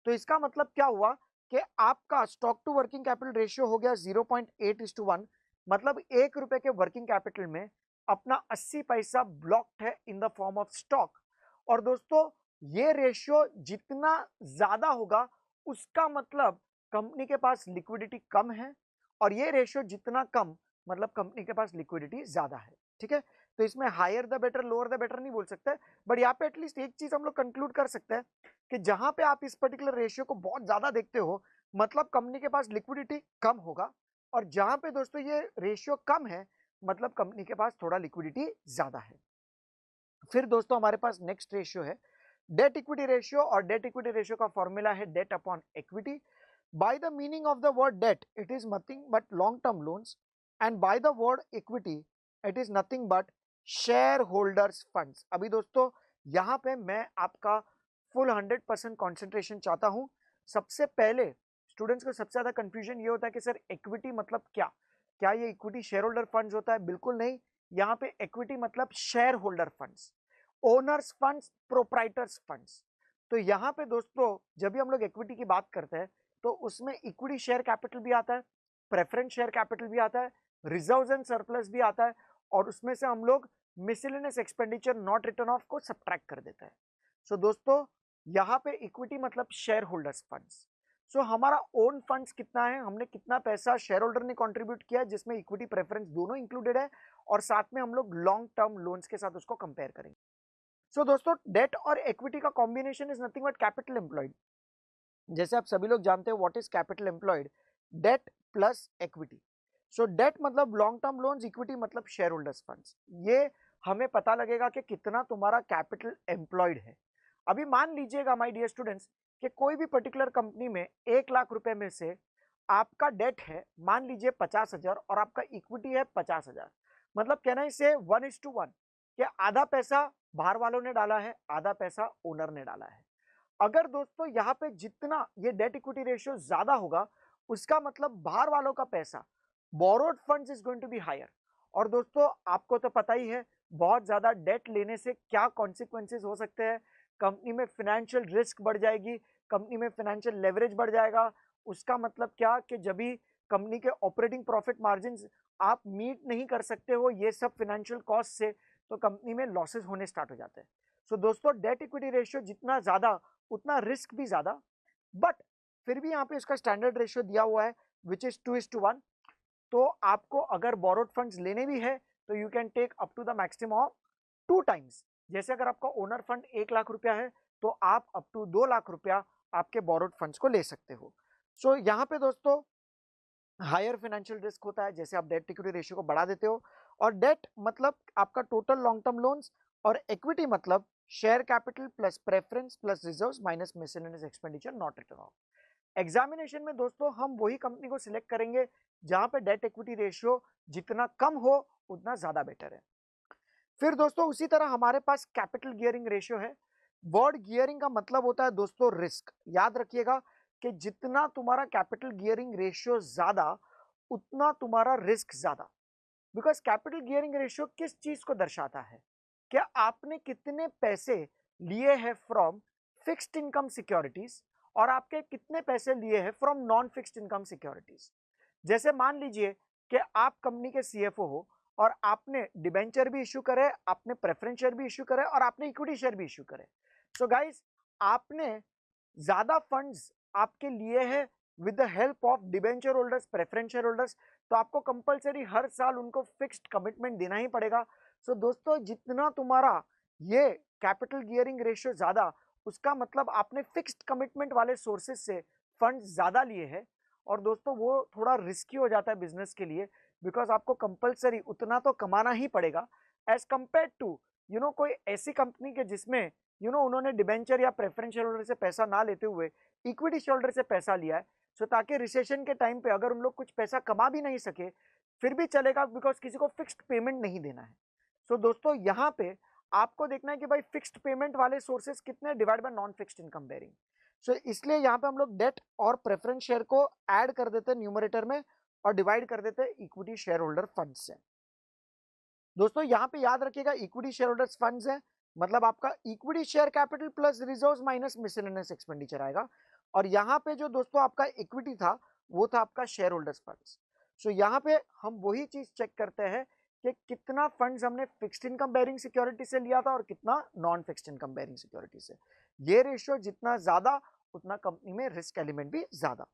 तो इसका मतलब क्या हुआ कि आपका stock to working capital ratio हो गया 0.8:1, मतलब 1 रुपए के वर्किंग कैपिटल में अपना 80 पैसा ब्लॉक्ड है in the form of stock. और दोस्तों ये रेशियो जितना ज्यादा होगा उसका मतलब कंपनी के पास लिक्विडिटी कम है, और ये रेशियो जितना कम मतलब कंपनी के पास लिक्विडिटी ज्यादा है। ठीक है, तो इसमें higher the better lower the better नहीं बोल सकते, बट यहाँ पे एटलीस्ट एक चीज हम लोग कंक्लूड कर सकते हैं कि जहां पे आप इस पर्टिकुलर रेशियो को बहुत ज्यादा देखते हो मतलब कंपनी के पास लिक्विडिटी कम होगा, और जहां पे दोस्तों ये रेशियो कम है मतलब कंपनी के पास थोड़ा लिक्विडिटी ज्यादा है। फिर दोस्तों हमारे पास नेक्स्ट रेशियो है डेट इक्विटी रेशियो, और डेट इक्विटी रेशियो का फॉर्मूला है debt upon equity. By the meaning of the word debt it is nothing but long term loans, and by the word equity it is nothing but share holders funds. अभी दोस्तों यहां पे मैं आपका full 100% concentration चाहता हूं। सबसे पहले स्टूडेंट्स को सबसे ज्यादा कंफ्यूजन ये होता है कि सर इक्विटी मतलब क्या ये इक्विटी शेयर होल्डर फंड्स होता है? बिल्कुल नहीं, यहाँ पे इक्विटी मतलब share holder funds, owners funds, proprietors funds. तो यहाँ पे दोस्तों जब भी हम लोग इक्विटी की बात करते हैं तो उसमें इक्विटी शेयर कैपिटल भी आता है, प्रेफरेंस शेयर कैपिटल भी आता है, रिजर्व्स एंड सरप्लस भी आता है, और उसमें से हम लोग miscellaneous expenditure not return of को सब्ट्रैक्ट कर देते हैं। सो दोस्तों यहाँ पे इक्विटी मतलब शेयर होल्डर्स फंड्स। सो हमारा ओन फंड्स कितना है, हमने कितना पैसा शेयर होल्डर ने कंट्रीब्यूट किया है जिसमें इक्विटी प्रेफरेंस दोनों इंक्लूडेड है, और साथ में हम लोग लॉन्ग टर्म लोन्स के साथ उसको कंपेयर करेंगे। सो दोस्तों डेट और इक्विटी का combination is nothing but capital employed. जैसे आप सभी लोग जानते हो what is capital employed, debt plus equity. So debt मतलब लॉन्ग टर्म लोन्स, इक्विटी मतलब शेयर होल्डर्स फंड्स। ये हमें पता लगेगा कि कितना तुम्हारा कैपिटल एम्प्लॉयड है। अभी मान लीजिएगा माय डियर स्टूडेंट्स कि कोई भी पर्टिकुलर कंपनी में 1,00,000 रुपए में से आपका डेट है मान लीजिए 50,000 और आपका इक्विटी है 50,000, मतलब कहना इसे 1:1 कि आधा पैसा बाहर वालों ने डाला है, आधा पैसा ओनर ने डाला है। अगर दोस्तों यहाँ पे जितना ये डेट इक्विटी रेशियो ज्यादा होगा उसका मतलब बाहर वालों का पैसा borrowed funds is going to be higher. और दोस्तों आपको तो पता ही है बहुत ज्यादा डेट लेने से क्या कॉन्सिक्वेंसेस हो सकते हैं। कंपनी में फाइनेंशियल रिस्क बढ़ जाएगी, कंपनी में फाइनेंशियल लेवरेज बढ़ जाएगा। उसका मतलब क्या कि जब भी कंपनी के ऑपरेटिंग प्रॉफिट मार्जिन आप मीट नहीं कर सकते हो ये सब फाइनेंशियल कॉस्ट से, तो कंपनी में लॉसेस होने स्टार्ट हो जाते हैं। सो दोस्तों डेट इक्विटी रेशियो जितना ज्यादा उतना रिस्क भी ज्यादा, बट फिर भी यहाँ पे इसका स्टैंडर्ड रेशियो दिया हुआ है विच इज 2:1। तो आपको अगर बोरोड फंड्स लेने भी है तो you can take up to the maximum of 2 times. जैसे अगर आपका ओनर फंड 1,00,000 रुपया है तो आप अप टू 2,00,000 रुपया आपके बोरोड फंड्स को ले सकते हो। सो यहाँ पे दोस्तों हायर फाइनेंशियल रिस्क होता है जैसे आप डेट इक्विटी रेशियो को बढ़ा देते हो, और डेट मतलब आपका टोटल लॉन्ग टर्म लोन्स, और इक्विटी मतलब share capital plus preference plus reserves minus miscellaneous expenditure not return of. Examination में दोस्तों हम वही कंपनी को सिलेक्ट करेंगे जहां पे डेट इक्विटी रेशियो जितना कम हो उतना ज्यादा बेटर है। फिर दोस्तों उसी तरह हमारे पास कैपिटल गियरिंग रेशियो है। वर्ड गियरिंग का मतलब होता है दोस्तों रिस्क। याद रखिएगा कि जितना तुम्हारा कैपिटल गियरिंग रेशियो ज्यादा उतना तुम्हारा रिस्क ज्यादा। बिकॉज कैपिटल गियरिंग रेशियो किस चीज को दर्शाता है, क्या आपने कितने पैसे लिए हैं फ्रॉम फिक्स्ड इनकम सिक्योरिटीज और आपके कितने पैसे लिए हैं from non fixed income securities. जैसे मान लीजिए कि आप कंपनी के सीएफओ हो और आपने डिबेंचर भी इश्यू करे, आपने प्रेफरेंस शेयर भी इश्यू करे और आपने इक्विटी शेयर भी इश्यू करे। सो गाइस आपने ज्यादा फंड्स आपके लिए हैं with the help of debenture holders, preference share holders, तो आपको कंपलसरी हर साल उनको फिक्स्ड कमिटमेंट देना ही पड़ेगा। सो दोस्तों जितना तुम्हारा ये कैपिटल गियरिंग रेशियो ज्यादा उसका मतलब आपने फिक्स्ड कमिटमेंट वाले सोर्सेज से फंड ज्यादा लिए हैं, और दोस्तों वो थोड़ा रिस्की हो जाता है बिजनेस के लिए बिकॉज आपको कंपलसरी उतना तो कमाना ही पड़ेगा एज कंपेयर टू कोई ऐसी कंपनी के जिसमें उन्होंने डिबेंचर या प्रेफरेंस शेयर होल्डर से पैसा ना लेते हुए इक्विटी शेयर होल्डर से पैसा लिया है। सो ताकि रिसेशन के टाइम पे अगर उन लोग कुछ पैसा कमा भी नहीं सके फिर भी चलेगा बिकॉज किसी को फिक्स्ड पेमेंट नहीं देना है। सो दोस्तों यहाँ पे आपको देखना है कि भाई फिक्स्ड पेमेंट वाले सोर्सेस कितने divide by non fixed income bearing. So इसलिए यहाँ पे हम लोग डेट और प्रेफरेंस शेयर को ऐड कर देते हैं न्यूमरेटर में और डिवाइड कर देते हैं इक्विटी शेयर होल्डर फंड से। दोस्तों यहाँ पे याद रखिएगा इक्विटी शेयर होल्डर्स फंड्स है, मतलब आपका equity share capital plus reserves minus miscellaneous expenditure आएगा। और यहाँ पे जो दोस्तों आपका इक्विटी था वो था आपका शेयर होल्डर्स फंड्स। सो यहाँ पे हम वही चीज चेक करते हैं कि कितना फंड्स हमने फिक्स्ड इनकम बेयरिंग सिक्योरिटी से लिया था और कितना non fixed income bearing security से। ये रेशियो जितना ज्यादा उतना कंपनी में रिस्क एलिमेंट भी ज्यादा।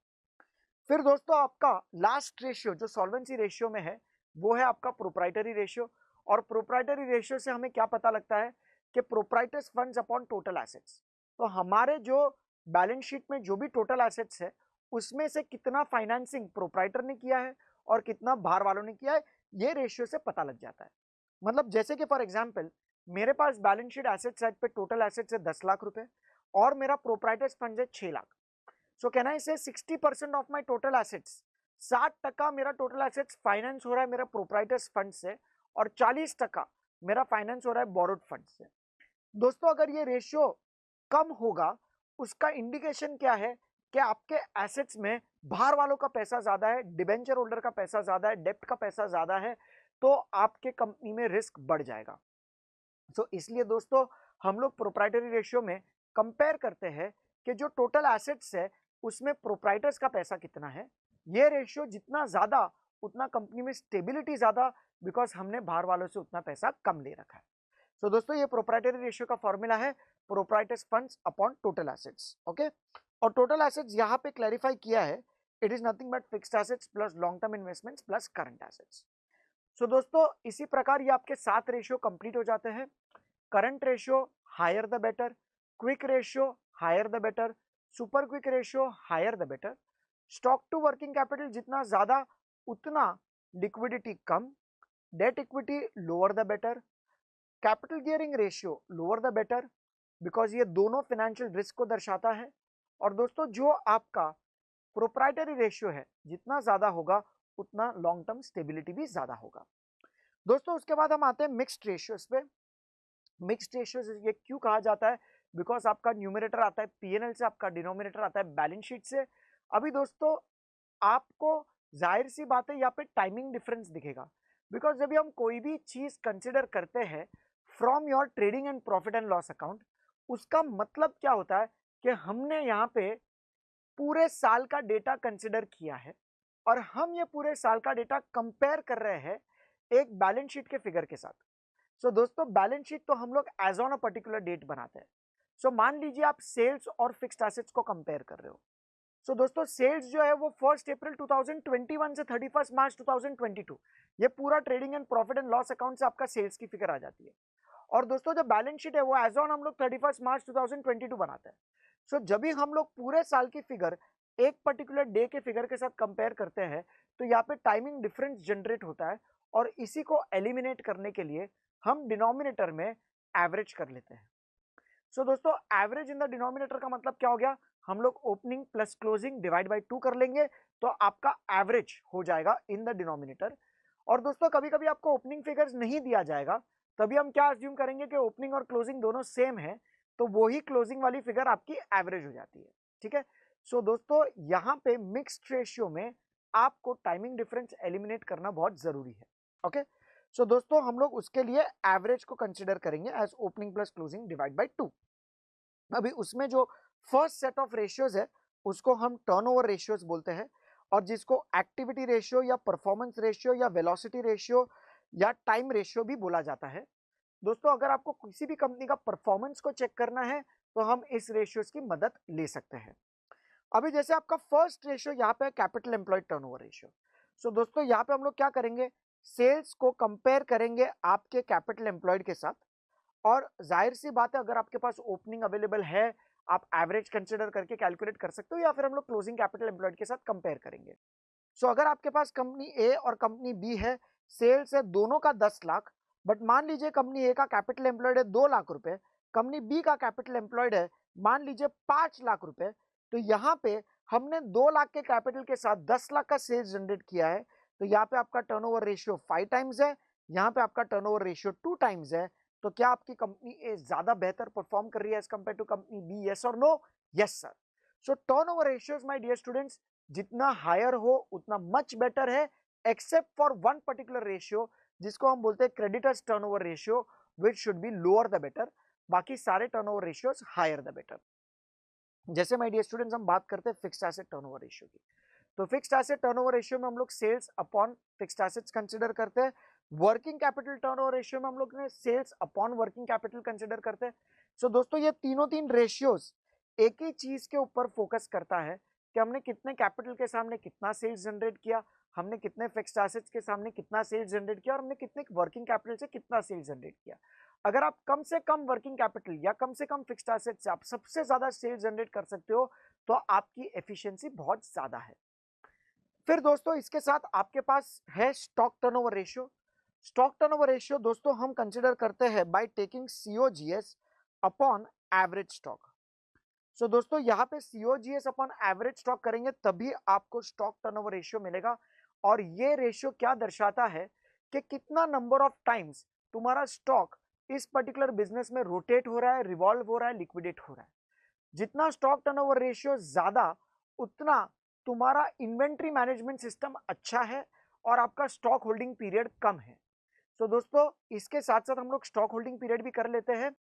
फिर दोस्तों आपका लास्ट रेशियो जो सॉल्वेंसी रेशियो में है वो है आपका प्रोप्राइटरी रेशियो। और प्रोप्राइटरी रेशियो से हमें क्या पता लगता है कि proprietors funds upon total assets. तो हमारे जो बैलेंस शीट में जो भी टोटल एसेट्स है उसमें से कितना फाइनेंसिंग प्रोप्राइटर ने किया है और कितना बाहर वालों ने किया है, ये रेशियो से पता लग जाता है। मतलब जैसे कि फॉर एग्जांपल मेरे पास बैलेंस शीट एसेट साइड पे टोटल एसेट्स है 10 लाख रुपए और मेरा प्रोप्राइटर्स फंड है 6 लाख। सो कैन आई से 60% ऑफ माई टोटल एसेट्स, 60% मेरा टोटल एसेट्स फाइनेंस हो रहा है मेरा प्रोप्राइटर्स फंड से और 40% मेरा फाइनेंस हो रहा है बोरोड फंड से। दोस्तों अगर ये रेशियो कम होगा उसका इंडिकेशन क्या है कि आपके एसेट्स में बाहर वालों का पैसा ज्यादा है, डिबेंचर होल्डर का पैसा ज्यादा है, डेप्ट का पैसा ज्यादा है, तो आपके कंपनी में रिस्क बढ़ जाएगा। सो इसलिए दोस्तों हम लोग प्रोप्राइटरी रेशियो में कंपेयर करते हैं कि जो टोटल एसेट्स है उसमें प्रोप्राइटर्स का पैसा कितना है। ये रेशियो जितना ज्यादा उतना कंपनी में स्टेबिलिटी ज्यादा, बिकॉज हमने बाहर वालों से उतना पैसा कम ले रखा है। सो दोस्तों ये प्रोप्राइटरी रेशियो का फॉर्मूला है proprietors funds upon total assets. Okay, और टोटल एसेट्स यहाँ पे क्लैरिफाई किया है, it is nothing but fixed assets plus long term investments plus current assets. So दोस्तों इसी प्रकार ये आपके 7 रेशियो कंप्लीट हो जाते हैं। Current ratio higher the better, quick ratio higher the better, super quick ratio higher the better, stock to working capital जितना ज्यादा उतना लिक्विडिटी कम, debt equity lower the better, capital gearing ratio lower the better, because ये दोनों financial risk को दर्शाता है। और दोस्तों जो आपका प्रोप्राइटरी रेशियो है जितना ज्यादा होगा उतना लॉन्ग टर्म स्टेबिलिटी भी ज्यादा होगा। दोस्तों उसके बाद हम आते हैं मिक्स्ड रेशियोज पे। मिक्स्ड रेशियोज ये क्यों कहा जाता है, बिकॉज आपका न्यूमरेटर आता है पीएनएल से, आपका डिनोमिनेटर आता है बैलेंस शीट से। अभी दोस्तों आपको जाहिर सी बात है यहाँ पे टाइमिंग डिफरेंस दिखेगा, बिकॉज जब हम कोई भी चीज कंसिडर करते हैं from your trading and profit and loss account, उसका मतलब क्या होता है कि हमने यहाँ पे पूरे साल का डेटा कंसिडर किया है और हम ये पूरे साल का डेटा कंपेयर कर रहे हैं एक बैलेंस शीट के फिगर के साथ। सो दोस्तों बैलेंस शीट तो हम लोग as on a particular date बनाते हैं। सो मान लीजिए आप सेल्स और फिक्स्ड एसेट्स को कंपेयर कर रहे हो। सो दोस्तों सेल्स जो है वो 1 अप्रैल 2021 से 31 मार्च 2022, ये पूरा trading and profit and loss account से आपका सेल्स की फिगर आ जाती है। और दोस्तों जो बैलेंस शीट है वो एज ऑन हम लोग 31 मार्च 2022 बनाते हैं। सो जब भी हम लोग पूरे साल की फिगर एक पर्टिकुलर डे के फिगर के साथ कंपेयर करते हैं तो यहाँ पे टाइमिंग डिफरेंस जनरेट होता है और इसी को एलिमिनेट करने के लिए हम डिनोमिनेटर में एवरेज कर लेते हैं। सो दोस्तों एवरेज इन द डिनोमिनेटर का मतलब क्या हो गया, हम लोग opening plus closing divide by 2 कर लेंगे तो आपका एवरेज हो जाएगा इन द डिनोमिनेटर। और दोस्तों कभी कभी आपको ओपनिंग फिगर्स नहीं दिया जाएगा, तभी हम क्या अज्यूम करेंगे कि ओपनिंग और क्लोजिंग दोनों सेम है, तो वही क्लोजिंग वाली फिगर आपकी एवरेज हो जाती है। ठीक है, सो दोस्तों यहाँ पे मिक्स्ड रेशियो में आपको टाइमिंग डिफरेंस एलिमिनेट करना बहुत जरूरी है। ओके, सो दोस्तों हम लोग उसके लिए एवरेज को कंसिडर करेंगे as opening plus closing divide by 2। अभी उसमें जो फर्स्ट सेट ऑफ रेशियोज है उसको हम टर्नओवर रेशियोज बोलते हैं, और जिसको एक्टिविटी रेशियो या परफॉर्मेंस रेशियो या वेलोसिटी रेशियो या टाइम रेशियो भी बोला जाता है। दोस्तों अगर आपको किसी भी कंपनी का परफॉर्मेंस को चेक करना है तो हम इस रेशियोज की मदद ले सकते हैं। अभी जैसे आपका फर्स्ट रेशियो यहाँ पे कैपिटल एम्प्लॉयड टर्नओवर रेशियो। सो दोस्तों यहाँ पे हम लोग क्या करेंगे, सेल्स को कंपेयर करेंगे आपके कैपिटल एम्प्लॉयड के साथ, और जाहिर सी बात है अगर आपके पास ओपनिंग अवेलेबल है आप एवरेज कंसिडर करके कैलकुलेट कर सकते हो, या फिर हम लोग क्लोजिंग कैपिटल एम्प्लॉयड के साथ कंपेयर करेंगे। सो अगर आपके पास कंपनी ए और कंपनी बी है, सेल्स है दोनों का 10 लाख, बट मान लीजिए कंपनी ए का कैपिटल एम्प्लॉयड है 2 लाख रुपए, कंपनी बी का कैपिटल एम्प्लॉयड है मान लीजिए 5 लाख रुपए, तो यहाँ पे हमने 2 लाख के कैपिटल के साथ 10 लाख का सेल्स जनरेट किया है, तो यहाँ पे आपका टर्नओवर रेशियो 5 टाइम्स है, यहाँ पे आपका टर्नओवर रेशियो 2 टाइम्स है। तो क्या आपकी कंपनी ए ज्यादा बेहतर परफॉर्म कर रही है as compare to company B, yes और no? Yes sir. So turnover ratios my dear students जितना हायर हो उतना मच बेटर है, except for one particular ratio जिसको हम बोलते हैं creditors turnover ratio, which should be lower the better. बाकी सारे turnover ratios higher the better. जैसे माय डियर स्टूडेंट्स हम बात करते हैं फिक्स्ड एसेट टर्नओवर रेशियो की, तो फिक्स्ड एसेट टर्नओवर रेशियो में हम लोग sales upon fixed assets consider करते हैं। वर्किंग कैपिटल टर्नओवर रेशियो में हम लोग ने sales upon working capital consider करते हैं। सो दोस्तों ये तीन रेशियोज एक ही चीज के ऊपर फोकस करता है कि हमने कितने कैपिटल के सामने कितना सेल्स जनरेट किया, हमने कितने फिक्स्ड एसेट्स के सामने कितना सेल्स जनरेट किया, और हमने कितने वर्किंग कैपिटल से कितना सेल्स जनरेट किया। अगर आप कम से कम वर्किंग कैपिटल या कम से कम फिक्स्ड एसेट से आप सबसे ज्यादा सेल्स जनरेट कर सकते हो तो आपकी एफिशिएंसी बहुत ज्यादा है। फिर दोस्तों इसके साथ आपके पास है stock turnover ratio. Stock turnover ratio दोस्तों हम कंसीडर करते हैं by taking COGS upon average stock. So दोस्तों यहाँ पे सीओजीएस अपॉन एवरेज स्टॉक करेंगे तभी आपको स्टॉक टर्नओवर रेशियो मिलेगा। और ये रेशियो क्या दर्शाता है कि कितना नंबर ऑफ टाइम्स तुम्हारा स्टॉक इस पर्टिकुलर बिजनेस में रोटेट हो रहा है, रिवॉल्व हो रहा है, लिक्विडेट हो रहा है। जितना स्टॉक टर्नओवर रेशियो ज्यादा उतना तुम्हारा इन्वेंट्री मैनेजमेंट सिस्टम अच्छा है और आपका स्टॉक होल्डिंग पीरियड कम है। सो दोस्तों इसके साथ साथ हम लोग स्टॉक होल्डिंग पीरियड भी कर लेते हैं।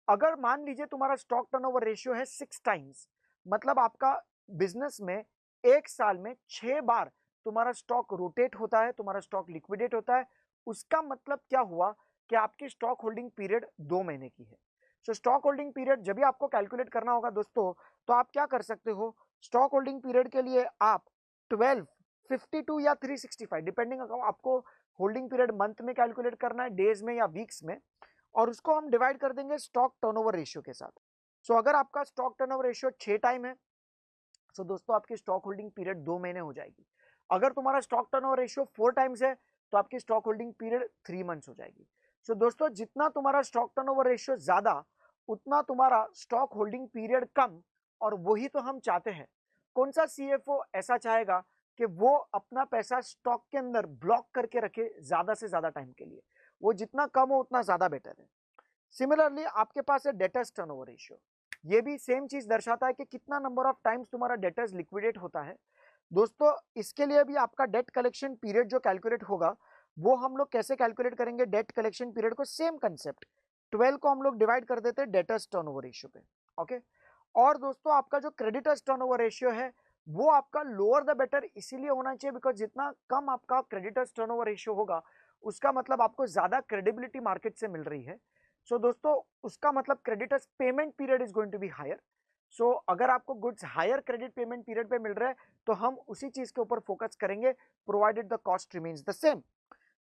अगर मान लीजिए तुम्हारा स्टॉक टर्नओवर रेशियो है 6 टाइम्स, मतलब आपका बिजनेस में एक साल में 6 बार तुम्हारा स्टॉक रोटेट होता है, तुम्हारा स्टॉक लिक्विडेट होता है, उसका मतलब क्या हुआ कि आपकी स्टॉक होल्डिंग पीरियड 2 महीने की है। सो स्टॉक होल्डिंग पीरियड जब भी आपको कैलकुलेट करना होगा दोस्तों, तो आप क्या कर सकते हो, स्टॉक होल्डिंग पीरियड के लिए आप 12, 52 या 365 डिपेंडिंग, आपको होल्डिंग पीरियड मंथ में कैलकुलेट करना है, डेज में या वीक्स में, और उसको हम डिवाइड कर देंगे स्टॉक टर्नओवर रेशियो के साथ। सो अगर आपका स्टॉक टर्नओवर रेशियो 6 टाइम है, सो दोस्तों आपकी स्टॉक होल्डिंग पीरियड 2 महीने हो जाएगी। अगर तुम्हारा स्टॉक टर्नओवर रेशियो 4 टाइम्स है तो आपकी स्टॉक होल्डिंग पीरियड 3 मंथ्स हो जाएगी। सो दोस्तों जितना तुम्हारा स्टॉक टर्नओवर रेशियो ज्यादा उतना तुम्हारा स्टॉक होल्डिंग पीरियड कम, और वही तो हम चाहते हैं। कौन सा सीएफओ ऐसा चाहेगा कि वो अपना पैसा स्टॉक के अंदर ब्लॉक करके रखे ज्यादा से ज्यादा टाइम के लिए, वो जितना कम हो उतना ज्यादा बेटर है। सिमिलरली आपके पास है डेटर्स टर्नओवर रेशियो, ये भी सेम चीज दर्शाता है कि कितना नंबर ऑफ टाइम्स तुम्हारा डेटर्स लिक्विडेट होता है। दोस्तों इसके लिए भी आपका डेट कलेक्शन पीरियड जो कैलकुलेट होगा वो हम लोग कैसे कैलकुलेट करेंगे, डेट कलेक्शन पीरियड को सेम कंसेप्ट 12 को हम लोग डिवाइड कर देते हैं डेटर्स टर्नओवर रेशियो पे। ओके, और दोस्तों आपका जो क्रेडिटर्स टर्नओवर रेशियो है वो आपका लोअर द बेटर इसीलिए होना चाहिए बिकॉज जितना कम आपका क्रेडिटर्स टर्नओवर रेशियो होगा उसका मतलब आपको ज्यादा क्रेडिबिलिटी मार्केट से मिल रही है। सो दोस्तों उसका मतलब creditors payment period is going to be higher. So अगर आपको goods higher credit payment period पे मिल रहा है तो हम उसी चीज के ऊपर फोकस करेंगे provided the cost remains the same.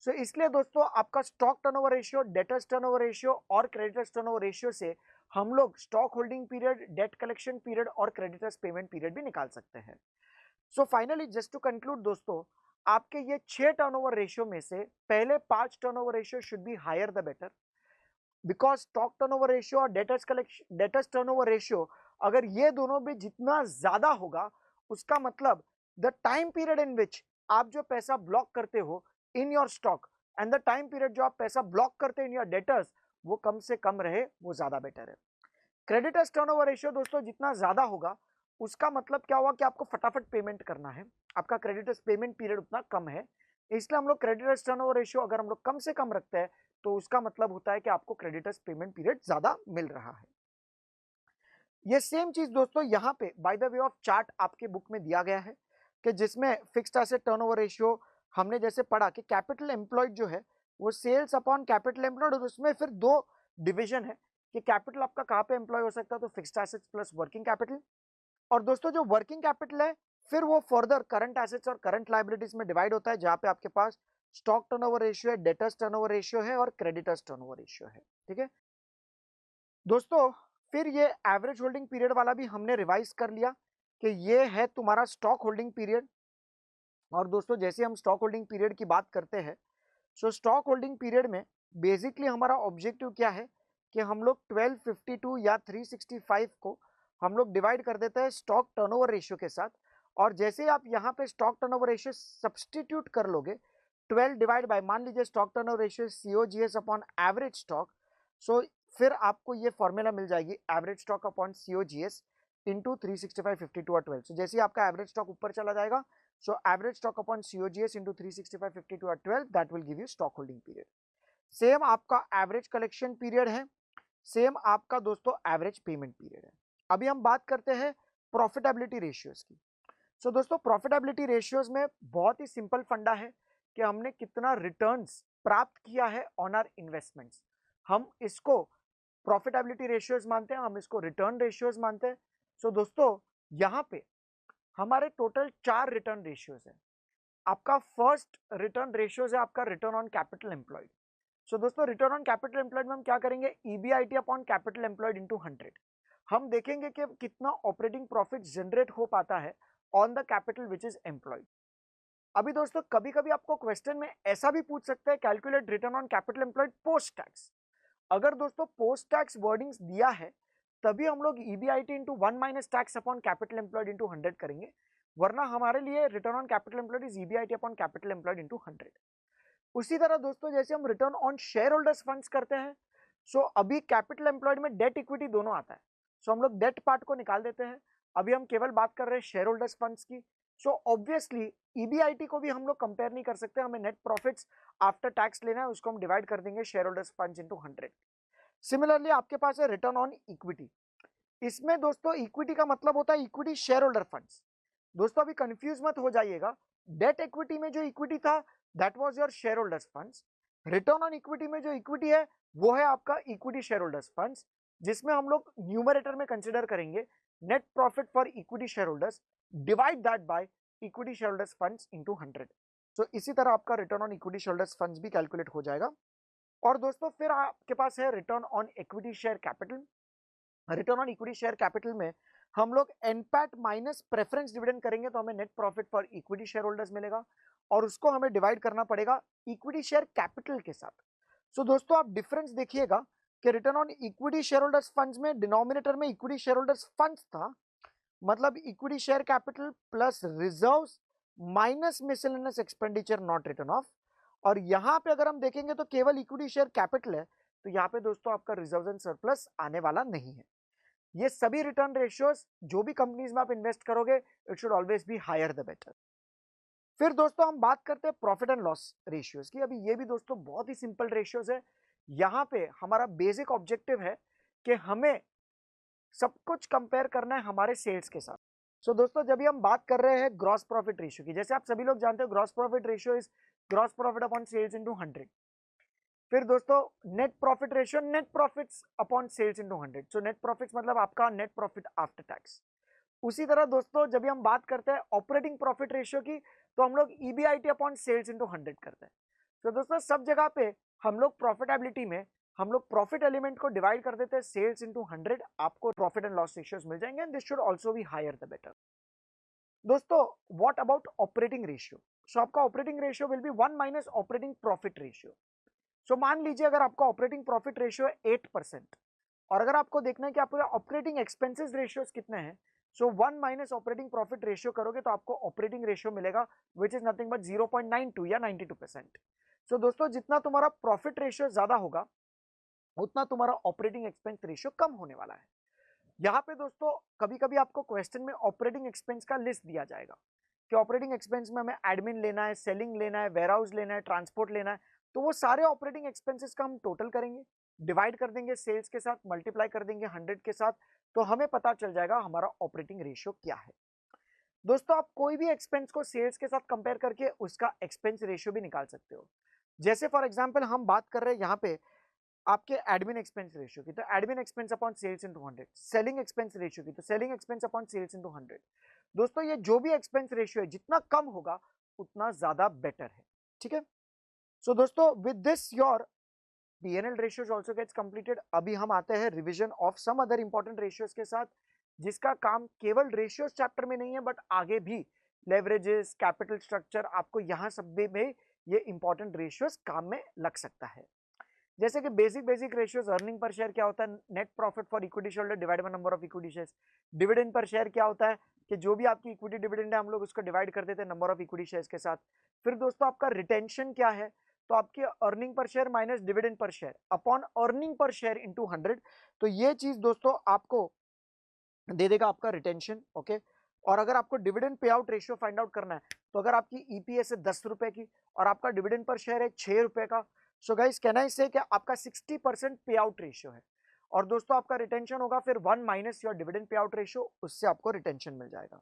So इसलिए दोस्तों आपका stock turnover ratio, debtors turnover ratio और क्रेडिटर्स टर्नओवर रेशियो से हम लोग stock holding period, debt collection period और क्रेडिटर्स पेमेंट पीरियड भी निकाल सकते हैं। So finally just to conclude दोस्तों, आपके ये 6 टर्नओवर रेशियो में से पहले 5 turnover ratio should be higher the better, because stock turnover ratio और डेटर्स टर्नओवर रेशियो अगर ये दोनों भी जितना ज्यादा होगा उसका मतलब the time period in which आप जो पैसा ब्लॉक करते हो in your stock and the time period जो आप पैसा ब्लॉक करते हो इन योर डेटर्स वो कम से कम रहे, वो ज्यादा बेटर है। क्रेडिटर्स टर्नओवर रेशियो दोस्तों जितना ज्यादा होगा उसका मतलब क्या हुआ कि आपको फटाफट पेमेंट करना है, आपका क्रेडिटर्स पेमेंट पीरियड उतना कम है, इसलिए हम लोग क्रेडिटर्स टर्नओवर रेशियो अगर हम लोग कम से कम रखते हैं तो उसका मतलब होता है कि आपको क्रेडिटर्स पेमेंट पीरियड ज्यादा मिल रहा है। ये सेम चीज दोस्तों यहाँ पे by the way of chart आपके बुक में दिया गया है कि जिसमें फिक्स्ड एसेट टर्नओवर रेशियो हमने जैसे पढ़ा कि कैपिटल एम्प्लॉयड जो है वो सेल्स अपॉन कैपिटल एम्प्लॉयड, और उसमें फिर 2 डिवीजन है कि कैपिटल आपका कहाँ पे एम्प्लॉय हो सकता है, तो fixed assets plus working capital. और दोस्तों जो वर्किंग कैपिटल है फिर वो फर्दर करंट एसेट्स और करंट लायबिलिटीज में डिवाइड होता है, जहां पे आपके पास स्टॉक टर्नओवर रेशियो है, डेटर्स टर्नओवर रेशियो है और क्रेडिटर्स टर्नओवर रेशियो है। ठीक है दोस्तों, फिर ये एवरेज होल्डिंग पीरियड वाला भी हमने रिवाइज कर लिया कि ये है तुम्हारा स्टॉक होल्डिंग पीरियड। और दोस्तों जैसे हम स्टॉक होल्डिंग पीरियड की बात करते हैं, सो स्टॉक होल्डिंग पीरियड में बेसिकली हमारा ऑब्जेक्टिव क्या है कि हम लोग 1252 या 365 को हम लोग डिवाइड कर देते हैं स्टॉक टर्नओवर रेशियो के साथ, और जैसे आप यहाँ पे स्टॉक टर्नओवर रेशियो सब्सटीट्यूट कर लोगे 12 डिवाइड बाय, मान लीजिए stock turnover ratio COGS upon average stock, so फिर आपको ये फॉर्मूला मिल जाएगी average stock upon COGS, into 365 52 और 12। सो जैसे ही आपका एवरेज स्टॉक ऊपर चला जाएगा, so average stock upon COGS into 365 52 और 12, that will give you stock holding period. Same आपका एवरेज कलेक्शन पीरियड है, सेम आपका दोस्तों एवरेज पेमेंट पीरियड है। अभी हम बात करते हैं प्रॉफिटेबिलिटी रेशियोज की। सो दोस्तों प्रॉफिटेबिलिटी रेशियोज में बहुत ही सिंपल फंडा है कि हमने कितना रिटर्न्स प्राप्त किया है ऑन आर इन्वेस्टमेंट्स, हम इसको प्रॉफिटेबिलिटी रेशियोज मानते हैं, हम इसको रिटर्न रेशियोज मानते हैं। सो दोस्तों यहाँ पे हमारे टोटल 4 रिटर्न रेशियोज है। आपका फर्स्ट रिटर्न रेशियोज है आपका रिटर्न ऑन कैपिटल एम्प्लॉयड। सो दोस्तों रिटर्न ऑन कैपिटल एम्प्लॉयड में हम क्या करेंगे, EBIT upon capital employed into 100। हम देखेंगे कि कितना ऑपरेटिंग प्रॉफिट जनरेट हो पाता है on the capital which is employed. अभी दोस्तों कभी कभी आपको क्वेश्चन में ऐसा भी पूछ सकते हैं, calculate return on capital employed post tax. अगर दोस्तों पोस्ट टैक्स वर्डिंग्स दिया है तभी हम लोग EBIT into 1 minus tax upon capital employed into 100 करेंगे, वरना हमारे लिए return on capital employed is EBIT upon capital employed into 100। उसी तरह दोस्तों जैसे हम return on share holders funds करते हैं, सो अभी कैपिटल एम्प्लॉयड में डेट इक्विटी दोनों आता है, सो हम लोग डेट पार्ट को निकाल देते हैं। अभी हम केवल बात कर रहे हैं शेयर होल्डर्स फंड्स की। सो ऑब्वियसली EBIT को भी हम लोग कंपेयर नहीं कर सकते, हमें नेट प्रॉफिट्स आफ्टर टैक्स लेना है, उसको हम डिवाइड कर देंगे share holders funds into 100। Similarly आपके पास है रिटर्न ऑन इक्विटी। इसमें दोस्तों इक्विटी का मतलब होता है इक्विटी शेयर होल्डर फंड्स। दोस्तों अभी कंफ्यूज मत हो जाइएगा, डेट इक्विटी में जो इक्विटी था that was your share holders funds, return on equity में जो इक्विटी है वो है आपका इक्विटी शेयर होल्डर्स फंड्स, जिसमें हम लोग न्यूमरेटर में कंसिडर करेंगे net profit for equity share holders, divide that by equity share holders funds into 100। सो इसी तरह आपका return on equity share holders funds भी कैलकुलेट हो जाएगा। और दोस्तों फिर आपके पास है return on equity share capital. Return on equity share capital में हम लोग एनपैट माइनस प्रेफरेंस डिविडेंड करेंगे तो हमें net profit for equity share holders मिलेगा, और उसको हमें डिवाइड करना पड़ेगा इक्विटी शेयर कैपिटल के साथ। सो दोस्तों आप डिफरेंस देखिएगा कि return on equity share holders funds में डिनोमिनेटर में इक्विटी शेयर होल्डर्स फंड्स था, मतलब equity share capital plus reserves minus miscellaneous expenditure not return of. और यहां पे अगर हम देखेंगे तो केवल इक्विटी शेयर कैपिटल है, तो यहाँ पे दोस्तों आपका रिजर्व एंड सरप्लस आने वाला नहीं है। ये सभी रिटर्न रेशियोज जो भी कंपनीज में आप इन्वेस्ट करोगे, it should always be higher the better. फिर दोस्तों हम बात करते हैं प्रॉफिट एंड लॉस रेशियोज की। अभी ये भी दोस्तों बहुत ही सिंपल रेशियोज है। यहां पे हमारा बेसिक ऑब्जेक्टिव है कि हमें सब कुछ कंपेयर करना है हमारे सेल्स के साथ। सो दोस्तों जब भी हम बात कर रहे हैं ग्रॉस प्रॉफिट रेशियो की, जैसे आप सभी लोग जानते हो gross profit ratio is gross profit upon sales into 100। फिर दोस्तों net profit ratio net profits upon sales into 100। So net profits मतलब आपका नेट प्रॉफिट आफ्टर टैक्स। उसी तरह दोस्तों जब भी हम बात करते हैं ऑपरेटिंग प्रॉफिट रेशियो की, तो हम लोग EBIT अपॉन सेल्स इंटू 100 करते हैं। तो दोस्तों सब जगह पे हम लोग प्रॉफिटेबिलिटी में हम लोग प्रॉफिट एलिमेंट को डिवाइड कर देते हैं सेल्स इंटू 100, आपको प्रॉफिट एंड लॉस रेशियोज मिल जाएंगे, and this should also be higher the better. दोस्तों what about operating ratio? So आपका operating ratio will be 1 minus operating profit ratio. So मान लीजिए अगर आपका ऑपरेटिंग प्रॉफिट रेशियो है 8%, और अगर आपको देखना है कि आपके ऑपरेटिंग एक्सपेंसेस रेशियोज कितने हैं, सो 1 माइनस ऑपरेटिंग प्रॉफिट रेशियो करोगे तो आपको ऑपरेटिंग रेशियो मिलेगा विच इज नथिंग बट 0.92 या 92%। सो दोस्तों जितना तुम्हारा प्रॉफिट रेशियो ज्यादा होगा उतना तुम्हारा ऑपरेटिंग एक्सपेंस रेशियो कम होने वाला है। यहाँ पे दोस्तों कभी कभी आपको क्वेश्चन में ऑपरेटिंग एक्सपेंस का लिस्ट दिया जाएगा कि ऑपरेटिंग एक्सपेंस में हमें एडमिन लेना है, सेलिंग लेना है, वेयरहाउस लेना है, ट्रांसपोर्ट लेना है, तो वो सारे ऑपरेटिंग एक्सपेंसेस का हम टोटल करेंगे, डिवाइड कर देंगे सेल्स के साथ, मल्टीप्लाई कर देंगे 100 के साथ, तो हमें पता चल जाएगा हमारा ऑपरेटिंग रेशियो क्या है। दोस्तों आप कोई भी एक्सपेंस को सेल्स के साथ कंपेयर करके उसका एक्सपेंस रेशियो भी निकाल सकते हो। जैसे फॉर एग्जांपल हम बात कर रहे हैं यहाँ पे आपके एडमिन एक्सपेंस रेशियो की, तो admin expense upon sales into 100, selling expense ratio की, तो selling expense upon sales into 100। दोस्तों ये जो भी एक्सपेंस रेशियो है जितना कम होगा उतना ज्यादा बेटर है, ठीक है। सो दोस्तों with this your P&L ratios also gets completed। अभी हम आते हैं revision of some other important ratios के साथ, जिसका काम केवल रेशियोज चैप्टर में नहीं है बट आगे भी लेवरेजेस, कैपिटल स्ट्रक्चर, आपको यहाँ सब में ये इंपॉर्टेंट रेशियोज काम में लग सकता है। जैसे कि basic ratios, earning per share क्या होता है, net profit for equity share divide by number of equity shares. Dividend per share क्या होता है कि जो भी आपकी इक्विटी डिविडेंड है हम लोग उसको डिवाइड कर देते हैं नंबर ऑफ इक्विटी शेयर्स के साथ। फिर दोस्तों आपका रिटेंशन क्या है, तो आपकी earning per share minus dividend per share upon earning per share into 100। तो ये चीज दोस्तों आपको दे देगा आपका रिटेंशन। ओके, और अगर आपको dividend pay out ratio find out करना है, तो अगर आपकी ईपीएस है 10 रुपए की और आपका डिविडेंड पर शेयर है 6 रुपए का, सो गाइस कहना इससे कि आपका 60% पे आउट रेशियो है। और दोस्तों आपका रिटेंशन होगा फिर 1 minus your dividend pay out ratio, उससे आपको रिटेंशन मिल जाएगा।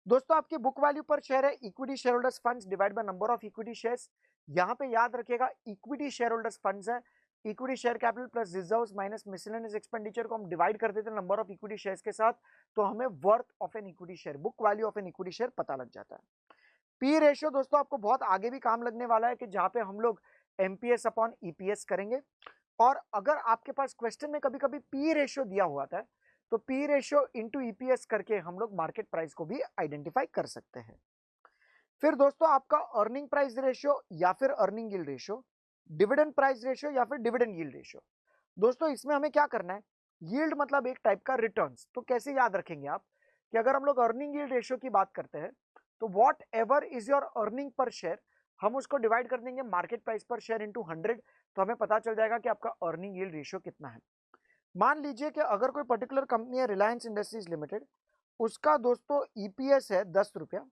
दोस्तों आपकी बुक वैल्यू पर शेयर है equity share holders funds divide by number of equity shares. यहां पे याद रखिएगा इक्विटी शेयर होल्डर्स फंड्स है, equity share capital plus reserves minus miscellaneous expenditure को हम डिवाइड कर देते हैं नंबर ऑफ इक्विटी शेयर्स के साथ, तो हमें worth of an equity share, book value of an equity share पता लग जाता है। पी रेशियो दोस्तों आपको बहुत आगे भी काम लगने वाला है, कि जहां पे हम लोग एमपीएस अपॉन ईपीएस करेंगे। और अगर आपके पास क्वेश्चन में कभी कभी पी रेशियो दिया हुआ था, तो पी रेशियो इंटू ईपीएस करके हम लोग मार्केट प्राइस को भी आइडेंटिफाई कर सकते हैं। फिर दोस्तों आपका अर्निंग प्राइस रेशियो या फिर earning yield ratio, dividend price ratio या फिर डिविडेंड यील्ड रेशियो। दोस्तों इसमें हमें क्या करना है, यील्ड मतलब एक टाइप का रिटर्न्स, तो कैसे याद रखेंगे आप, कि अगर हम लोग अर्निंग यील्ड रेशियो की बात करते हैं, तो what ever is your earning per share, हम उसको डिवाइड कर देंगे मार्केट प्राइस पर शेयर इंटू 100, तो हमें पता चल जाएगा कि आपका अर्निंग यील्ड रेशियो कितना है। मान लीजिए कि अगर कोई पर्टिकुलर कंपनी है रिलायंस इंडस्ट्रीज लिमिटेड, उसका दोस्तों ईपीएस है 10 रुपया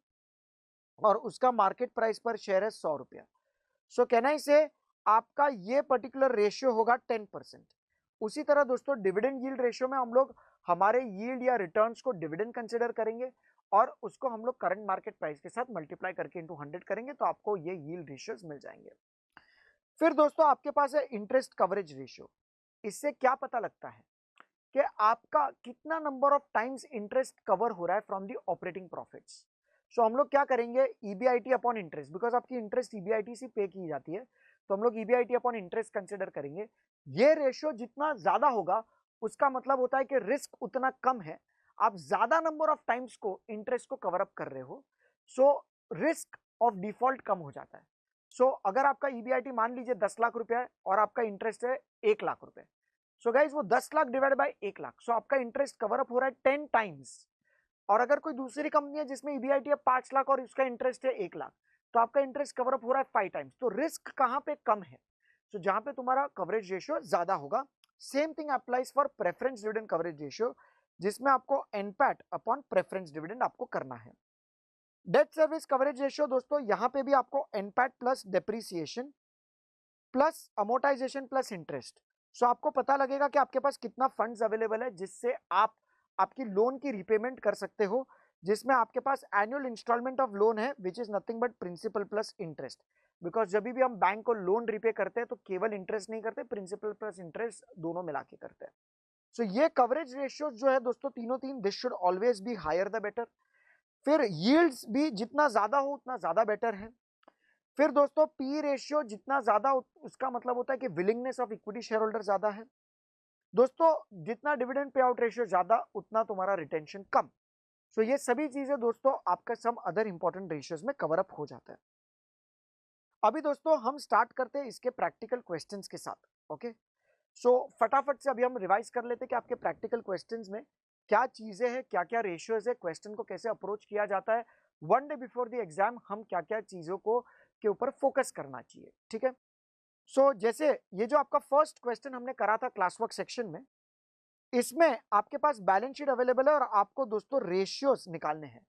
और उसका मार्केट प्राइस पर शेयर है 100 रुपया। सो कहना इसे आपका ये पर्टिकुलर रेशियो होगा 10%। उसी तरह दोस्तों डिविडेंड यील्ड रेशियो में हम लोग हमारे यील्ड या रिटर्न्स को डिविडेंड कंसिडर करेंगे और उसको हम लोग करंट मार्केट प्राइस के साथ मल्टीप्लाई करके इंटू 100 करेंगे, तो आपको ये यील्ड रेशियोज मिल जाएंगे। फिर दोस्तों आपके पास है इंटरेस्ट कवरेज रेशियो। इससे क्या पता लगता है कि आपका कितना number of times interest cover हो रहा है फ्रॉम दी ऑपरेटिंग प्रॉफिट्स। सो हम लोग क्या करेंगे, ईबीआईटी अपॉन इंटरेस्ट, बिकॉज आपकी इंटरेस्ट ईबीआईटी से पे की जाती है, तो हम लोग ईबीआईटी अपॉन इंटरेस्ट कंसिडर करेंगे। ये रेशियो जितना ज्यादा होगा उसका मतलब होता है कि रिस्क उतना कम है, आप ज्यादा नंबर ऑफ टाइम्स को इंटरेस्ट को कवर अप कर रहे हो, सो रिस्क ऑफ डिफॉल्ट कम हो जाता है। सो अगर आपका ईबीआईटी मान लीजिए 10 लाख रुपया है और आपका इंटरेस्ट है 1 लाख रुपए, सो गाइज वो 10 लाख डिवाइड बाय 1 लाख, सो आपका इंटरेस्ट कवर अप हो रहा है 10 टाइम्स। और अगर कोई दूसरी कंपनी है जिसमें ईबीआईटी है 5 लाख और उसका इंटरेस्ट है 1 लाख, तो आपका इंटरेस्ट कवर अप हो रहा है 5 टाइम्स। तो रिस्क कहां पे कम है, सो जहां पे तुम्हारा कवरेज रेशियो ज्यादा होगा। Same thing applies for preference dividend coverage ratio, जिसमें आपको एनपैट अपॉन प्रेफरेंस डिविडेंड आपको करना है। डेट सर्विस कवरेज रेशियो दोस्तों यहां पे भी आपको NPAT plus depreciation plus amortisation plus interest, so आपको पता लगेगा कि आपके पास कितना फंड्स अवेलेबल है जिससे आप आपकी लोन की रिपेमेंट कर सकते हो, जिसमें आपके पास एनुअल इंस्टॉलमेंट ऑफ लोन है which is nothing but principal plus interest. Because जब भी हम बैंक को लोन रिपे करते हैं तो केवल इंटरेस्ट नहीं करते, प्रिंसिपल प्लस इंटरेस्ट दोनों मिला के करते हैं। सो ये कवरेज रेशियो जो है दोस्तों तीनों तीन, this should always be higher the better. फिर यील्ड्स भी जितना ज्यादा हो उतना ज्यादा बेटर है। फिर दोस्तों पी रेशियो जितना ज्यादा उसका मतलब होता है कि willingness of equity share holder ज्यादा है। दोस्तों जितना डिविडेंड पे आउट रेशियो ज्यादा उतना तुम्हारा रिटेंशन कम। सो ये सभी चीजें दोस्तों आपका सम अदर इंपॉर्टेंट रेशियोज में कवर अप हो जाता है। अभी दोस्तों हम स्टार्ट करते हैं इसके प्रैक्टिकल क्वेश्चंस के साथ। ओके, सो फटाफट से अभी हम रिवाइज कर लेते हैं कि आपके प्रैक्टिकल क्वेश्चंस में क्या चीजें हैं, क्या क्या रेशियोज है, क्वेश्चन को कैसे अप्रोच किया जाता है, one day before the exam हम क्या क्या चीजों को के ऊपर फोकस करना चाहिए। ठीक है, सो जैसे ये जो आपका फर्स्ट क्वेश्चन हमने करा था क्लास वर्क सेक्शन में, इसमें आपके पास बैलेंस शीट अवेलेबल है और आपको दोस्तों रेशियोज निकालने हैं।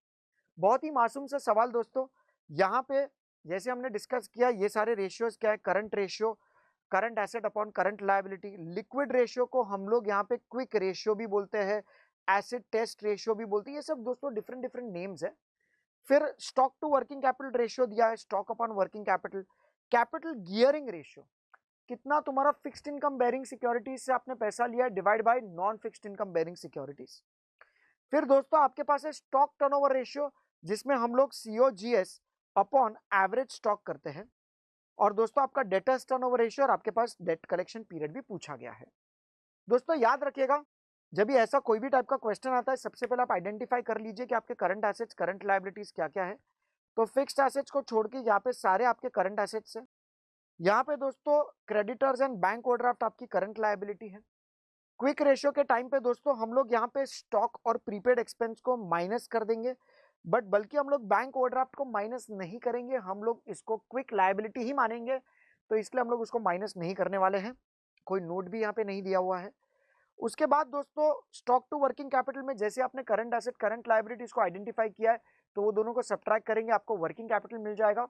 बहुत ही मासूम सा सवाल दोस्तों, यहाँ पे जैसे हमने डिस्कस किया ये सारे रेशियोज क्या है, current ratio, current asset upon current liability, liquid ratio को हम लोग यहाँ पे क्विक रेशियो भी बोलते हैं, एसिड टेस्ट रेशियो भी बोलते हैं, ये सब दोस्तों डिफरेंट डिफरेंट नेम्स है। फिर stock to working capital ratio दिया है, stock upon working capital, capital gearing ratio, कितना तुम्हारा फिक्स्ड इनकम बेरिंग सिक्योरिटीज से आपने पैसा लिया है divide by non fixed income bearing securities. फिर दोस्तों आपके पास है स्टॉक टर्नओवर रेशियो, जिसमें हम लोग सीओजीएस अपॉन एवरेज स्टॉक करते हैं। और दोस्तों आपका डेटर्स टर्नओवर रेशियो और आपके पास डेट कलेक्शन पीरियड भी पूछा गया है। दोस्तों याद रखिएगा जब भी ऐसा कोई भी टाइप का क्वेश्चन आता है, सबसे पहले आप आइडेंटिफाई कर लीजिए कि आपके करंट एसेट्स करंट लायबिलिटीज क्या क्या है। तो फिक्स्ड एसेट्स को छोड़ के यहाँ पे सारे आपके करंट एसेट्स है। यहाँ पे दोस्तों क्रेडिटर्स एंड बैंक ओवरड्राफ्ट आपकी करंट लायबिलिटी है। क्विक रेशियो के टाइम पे दोस्तों हम लोग यहाँ पे स्टॉक और प्रीपेड एक्सपेंस को माइनस कर देंगे, बट बल्कि हम लोग बैंक ओवरड्राफ्ट को माइनस नहीं करेंगे, हम लोग इसको क्विक लायबिलिटी ही मानेंगे, तो इसलिए हम लोग उसको माइनस नहीं करने वाले हैं। कोई नोट भी यहाँ पे नहीं दिया हुआ है। उसके बाद दोस्तों स्टॉक टू वर्किंग कैपिटल में जैसे आपने करंट एसेट करंट लायबिलिटीज को आइडेंटिफाई किया है तो वो दोनों को सब्ट्रैक्ट करेंगे, आपको वर्किंग कैपिटल मिल जाएगा।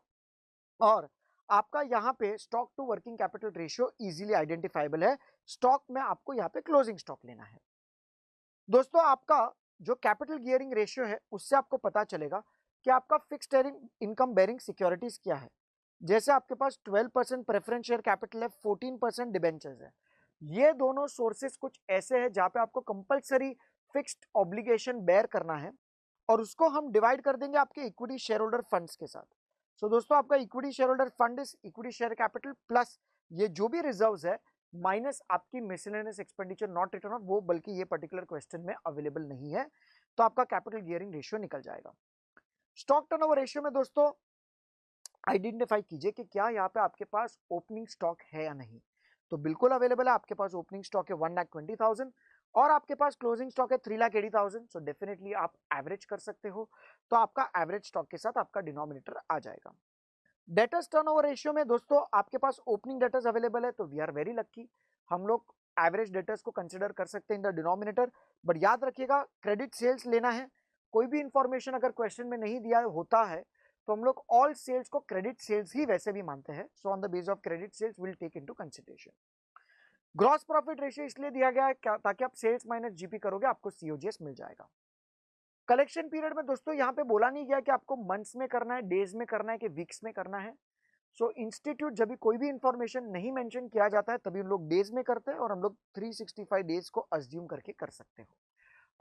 और आपका यहाँ पे stock to working capital ratio easily identifiable है। स्टॉक में आपको यहाँ पे क्लोजिंग स्टॉक लेना है। दोस्तों आपका जो कैपिटल गियरिंग रेशियो है उससे आपको पता चलेगा कि आपका फिक्स्ड इनकम बेरिंग सिक्योरिटीज क्या है। जैसे आपके पास 12% प्रेफरेंस शेयर कैपिटल है, 14% डिबेंचर्स है। ये दोनों सोर्सेस कुछ ऐसे हैं जहां पे आपको कंपलसरी फिक्स्ड ऑब्लिगेशन बेयर करना है और उसको हम डिवाइड कर देंगे आपके इक्विटी शेयर होल्डर फंड्स के साथ। सो दोस्तों आपका equity share holder fund is equity share capital plus ये जो भी रिजर्व्स है माइनस आपकी miscellaneous expenditure not return of, वो बल्कि ये पर्टिकुलर क्वेश्चन में अवेलेबल नहीं है, तो आपका कैपिटल गियरिंग रेशियो निकल जाएगा। स्टॉक टर्नओवर रेशियो में दोस्तों आइडेंटिफाई कीजिए कि क्या यहाँ पे आपके पास ओपनिंग स्टॉक है या नहीं। तो बिल्कुल अवेलेबल है, आपके पास ओपनिंग स्टॉक है 1,20,000 और आपके पास क्लोजिंग स्टॉक है 3,80,000। सो डेफिनेटली आप एवरेज कर सकते हो, तो आपका एवरेज स्टॉक के साथ आपका डिनोमिनेटर आ जाएगा। डेटर्स टर्नओवर रेशियो में दोस्तों आपके पास ओपनिंग डेटर्स अवेलेबल है, तो वी आर वेरी लक्की, हम लोग एवरेज डेटर्स को कंसिडर कर सकते हैं इन द डिनोमिनेटर। बट याद रखिएगा क्रेडिट सेल्स लेना है, कोई भी इंफॉर्मेशन अगर क्वेश्चन में नहीं दिया होता है तो हम लोग ऑल सेल्स को क्रेडिट सेल्स ही वैसे भी मानते हैं। So on the base of credit sales will take into consideration. Gross profit ratio इसलिए दिया गया है ताकि आप सेल्स माइनस जीपी करोगे आपको सीओजीएस मिल जाएगा। कलेक्शन पीरियड में दोस्तों यहाँ पे बोला नहीं गया कि आपको मंथ्स में करना है, डेज में करना है कि वीक्स में करना है। सो इंस्टीट्यूट जब भी कोई भी इंफॉर्मेशन नहीं मेंशन किया जाता है तभी हम लोग डेज में करते हैं और हम लोग 365 डेज को अज्यूम करके कर सकते हो।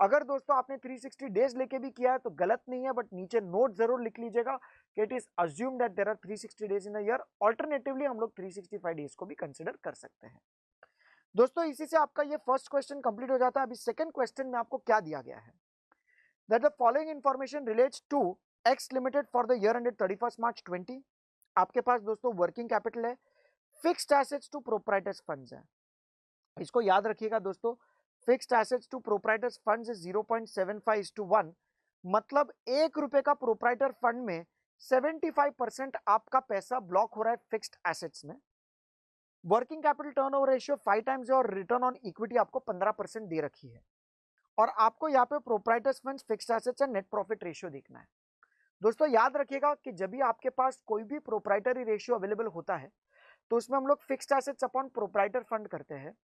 अगर दोस्तों आपने 360 डेज लेके भी किया है तो गलत नहीं है, बट नीचे नोट जरूर लिख लीजिएगा कि it is assume that there are 360 days in a year. Alternatively हम लोग 365 डेज को भी कंसिडर कर सकते हैं। दोस्तों इसी से आपका ये फर्स्ट क्वेश्चन कंप्लीट हो जाता है। अभी सेकंड क्वेश्चन में आपको क्या दिया गया है, that the following information relates to X limited for the year ended 31 March 20। आपके पास दोस्तों वर्किंग कैपिटल है, fixed assets to proprietors funds है। इसको याद रखिएगा दोस्तों, fixed assets to proprietors funds is 0.75:1, मतलब ₹1 का प्रोप्राइटर फंड में 75% आपका पैसा ब्लॉक हो रहा है फिक्स्ड एसेट्स में। Working capital turnover ratio 5 times और रिटर्न ऑन इक्विटी आपको 15% दे रखी है। और आपको यहाँ पे proprietors funds, fixed assets and net profit ratio देखना है। दोस्तों याद रखिएगा कि जब भी आपके पास कोई भी प्रोप्राइटरी रेशियो अवेलेबल होता है तो उसमें हम लोग fixed assets upon proprietor fund करते हैं।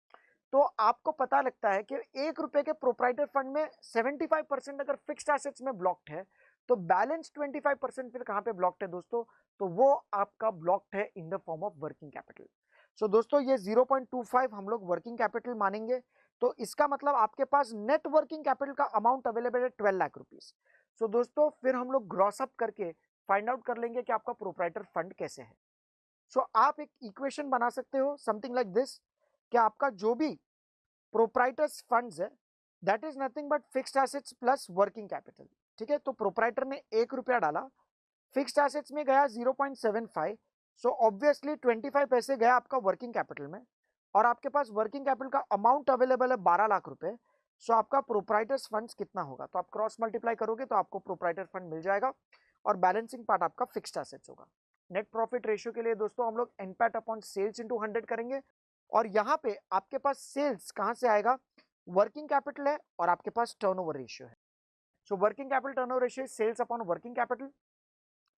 तो आपको पता लगता है कि ₹1 के प्रोप्राइटर फंड में 75% अगर फिक्स्ड एसेट्स में ब्लॉक्ड है तो बैलेंस 25% फिर कहां पे ब्लॉक्ड है दोस्तों, तो वो आपका ब्लॉक्ड है in the form of working capital. So दोस्तों ये 0.25 हम लोग वर्किंग कैपिटल मानेंगे, तो इसका मतलब आपके पास नेट वर्किंग कैपिटल का अमाउंट अवेलेबल है 12 लाख रुपीज। सो दोस्तों फिर हम लोग ग्रॉस अप करके फाइंड आउट कर लेंगे कि आपका प्रोप्राइटर फंड कैसे है। सो आप एक इक्वेशन बना सकते हो समथिंग लाइक दिस, कि आपका जो भी प्रोप्राइटर्स फंड्स है that is nothing but fixed assets plus working capital. ठीक है, तो प्रोप्राइटर ने ₹1 डाला, फिक्स्ड एसेट्स में गया 0.75, सो ऑब्वियसली 25 पैसे गया आपका वर्किंग कैपिटल में, और आपके पास वर्किंग कैपिटल का अमाउंट अवेलेबल है 12 लाख रुपए। सो आपका प्रोप्राइटर्स फंड्स कितना होगा, तो आप क्रॉस मल्टीप्लाई करोगे तो आपको प्रोप्राइटर फंड मिल जाएगा और बैलेंसिंग पार्ट आपका फिक्स्ड एसेट्स होगा। नेट प्रॉफिट रेशियो के लिए दोस्तों हम लोग एनपैट अपॉन सेल्स इंटू 100 करेंगे, और यहाँ पे आपके पास सेल्स कहां से आएगा, वर्किंग कैपिटल है और आपके पास टर्नओवर रेशियो है। So working capital turnover ratio sales upon working capital,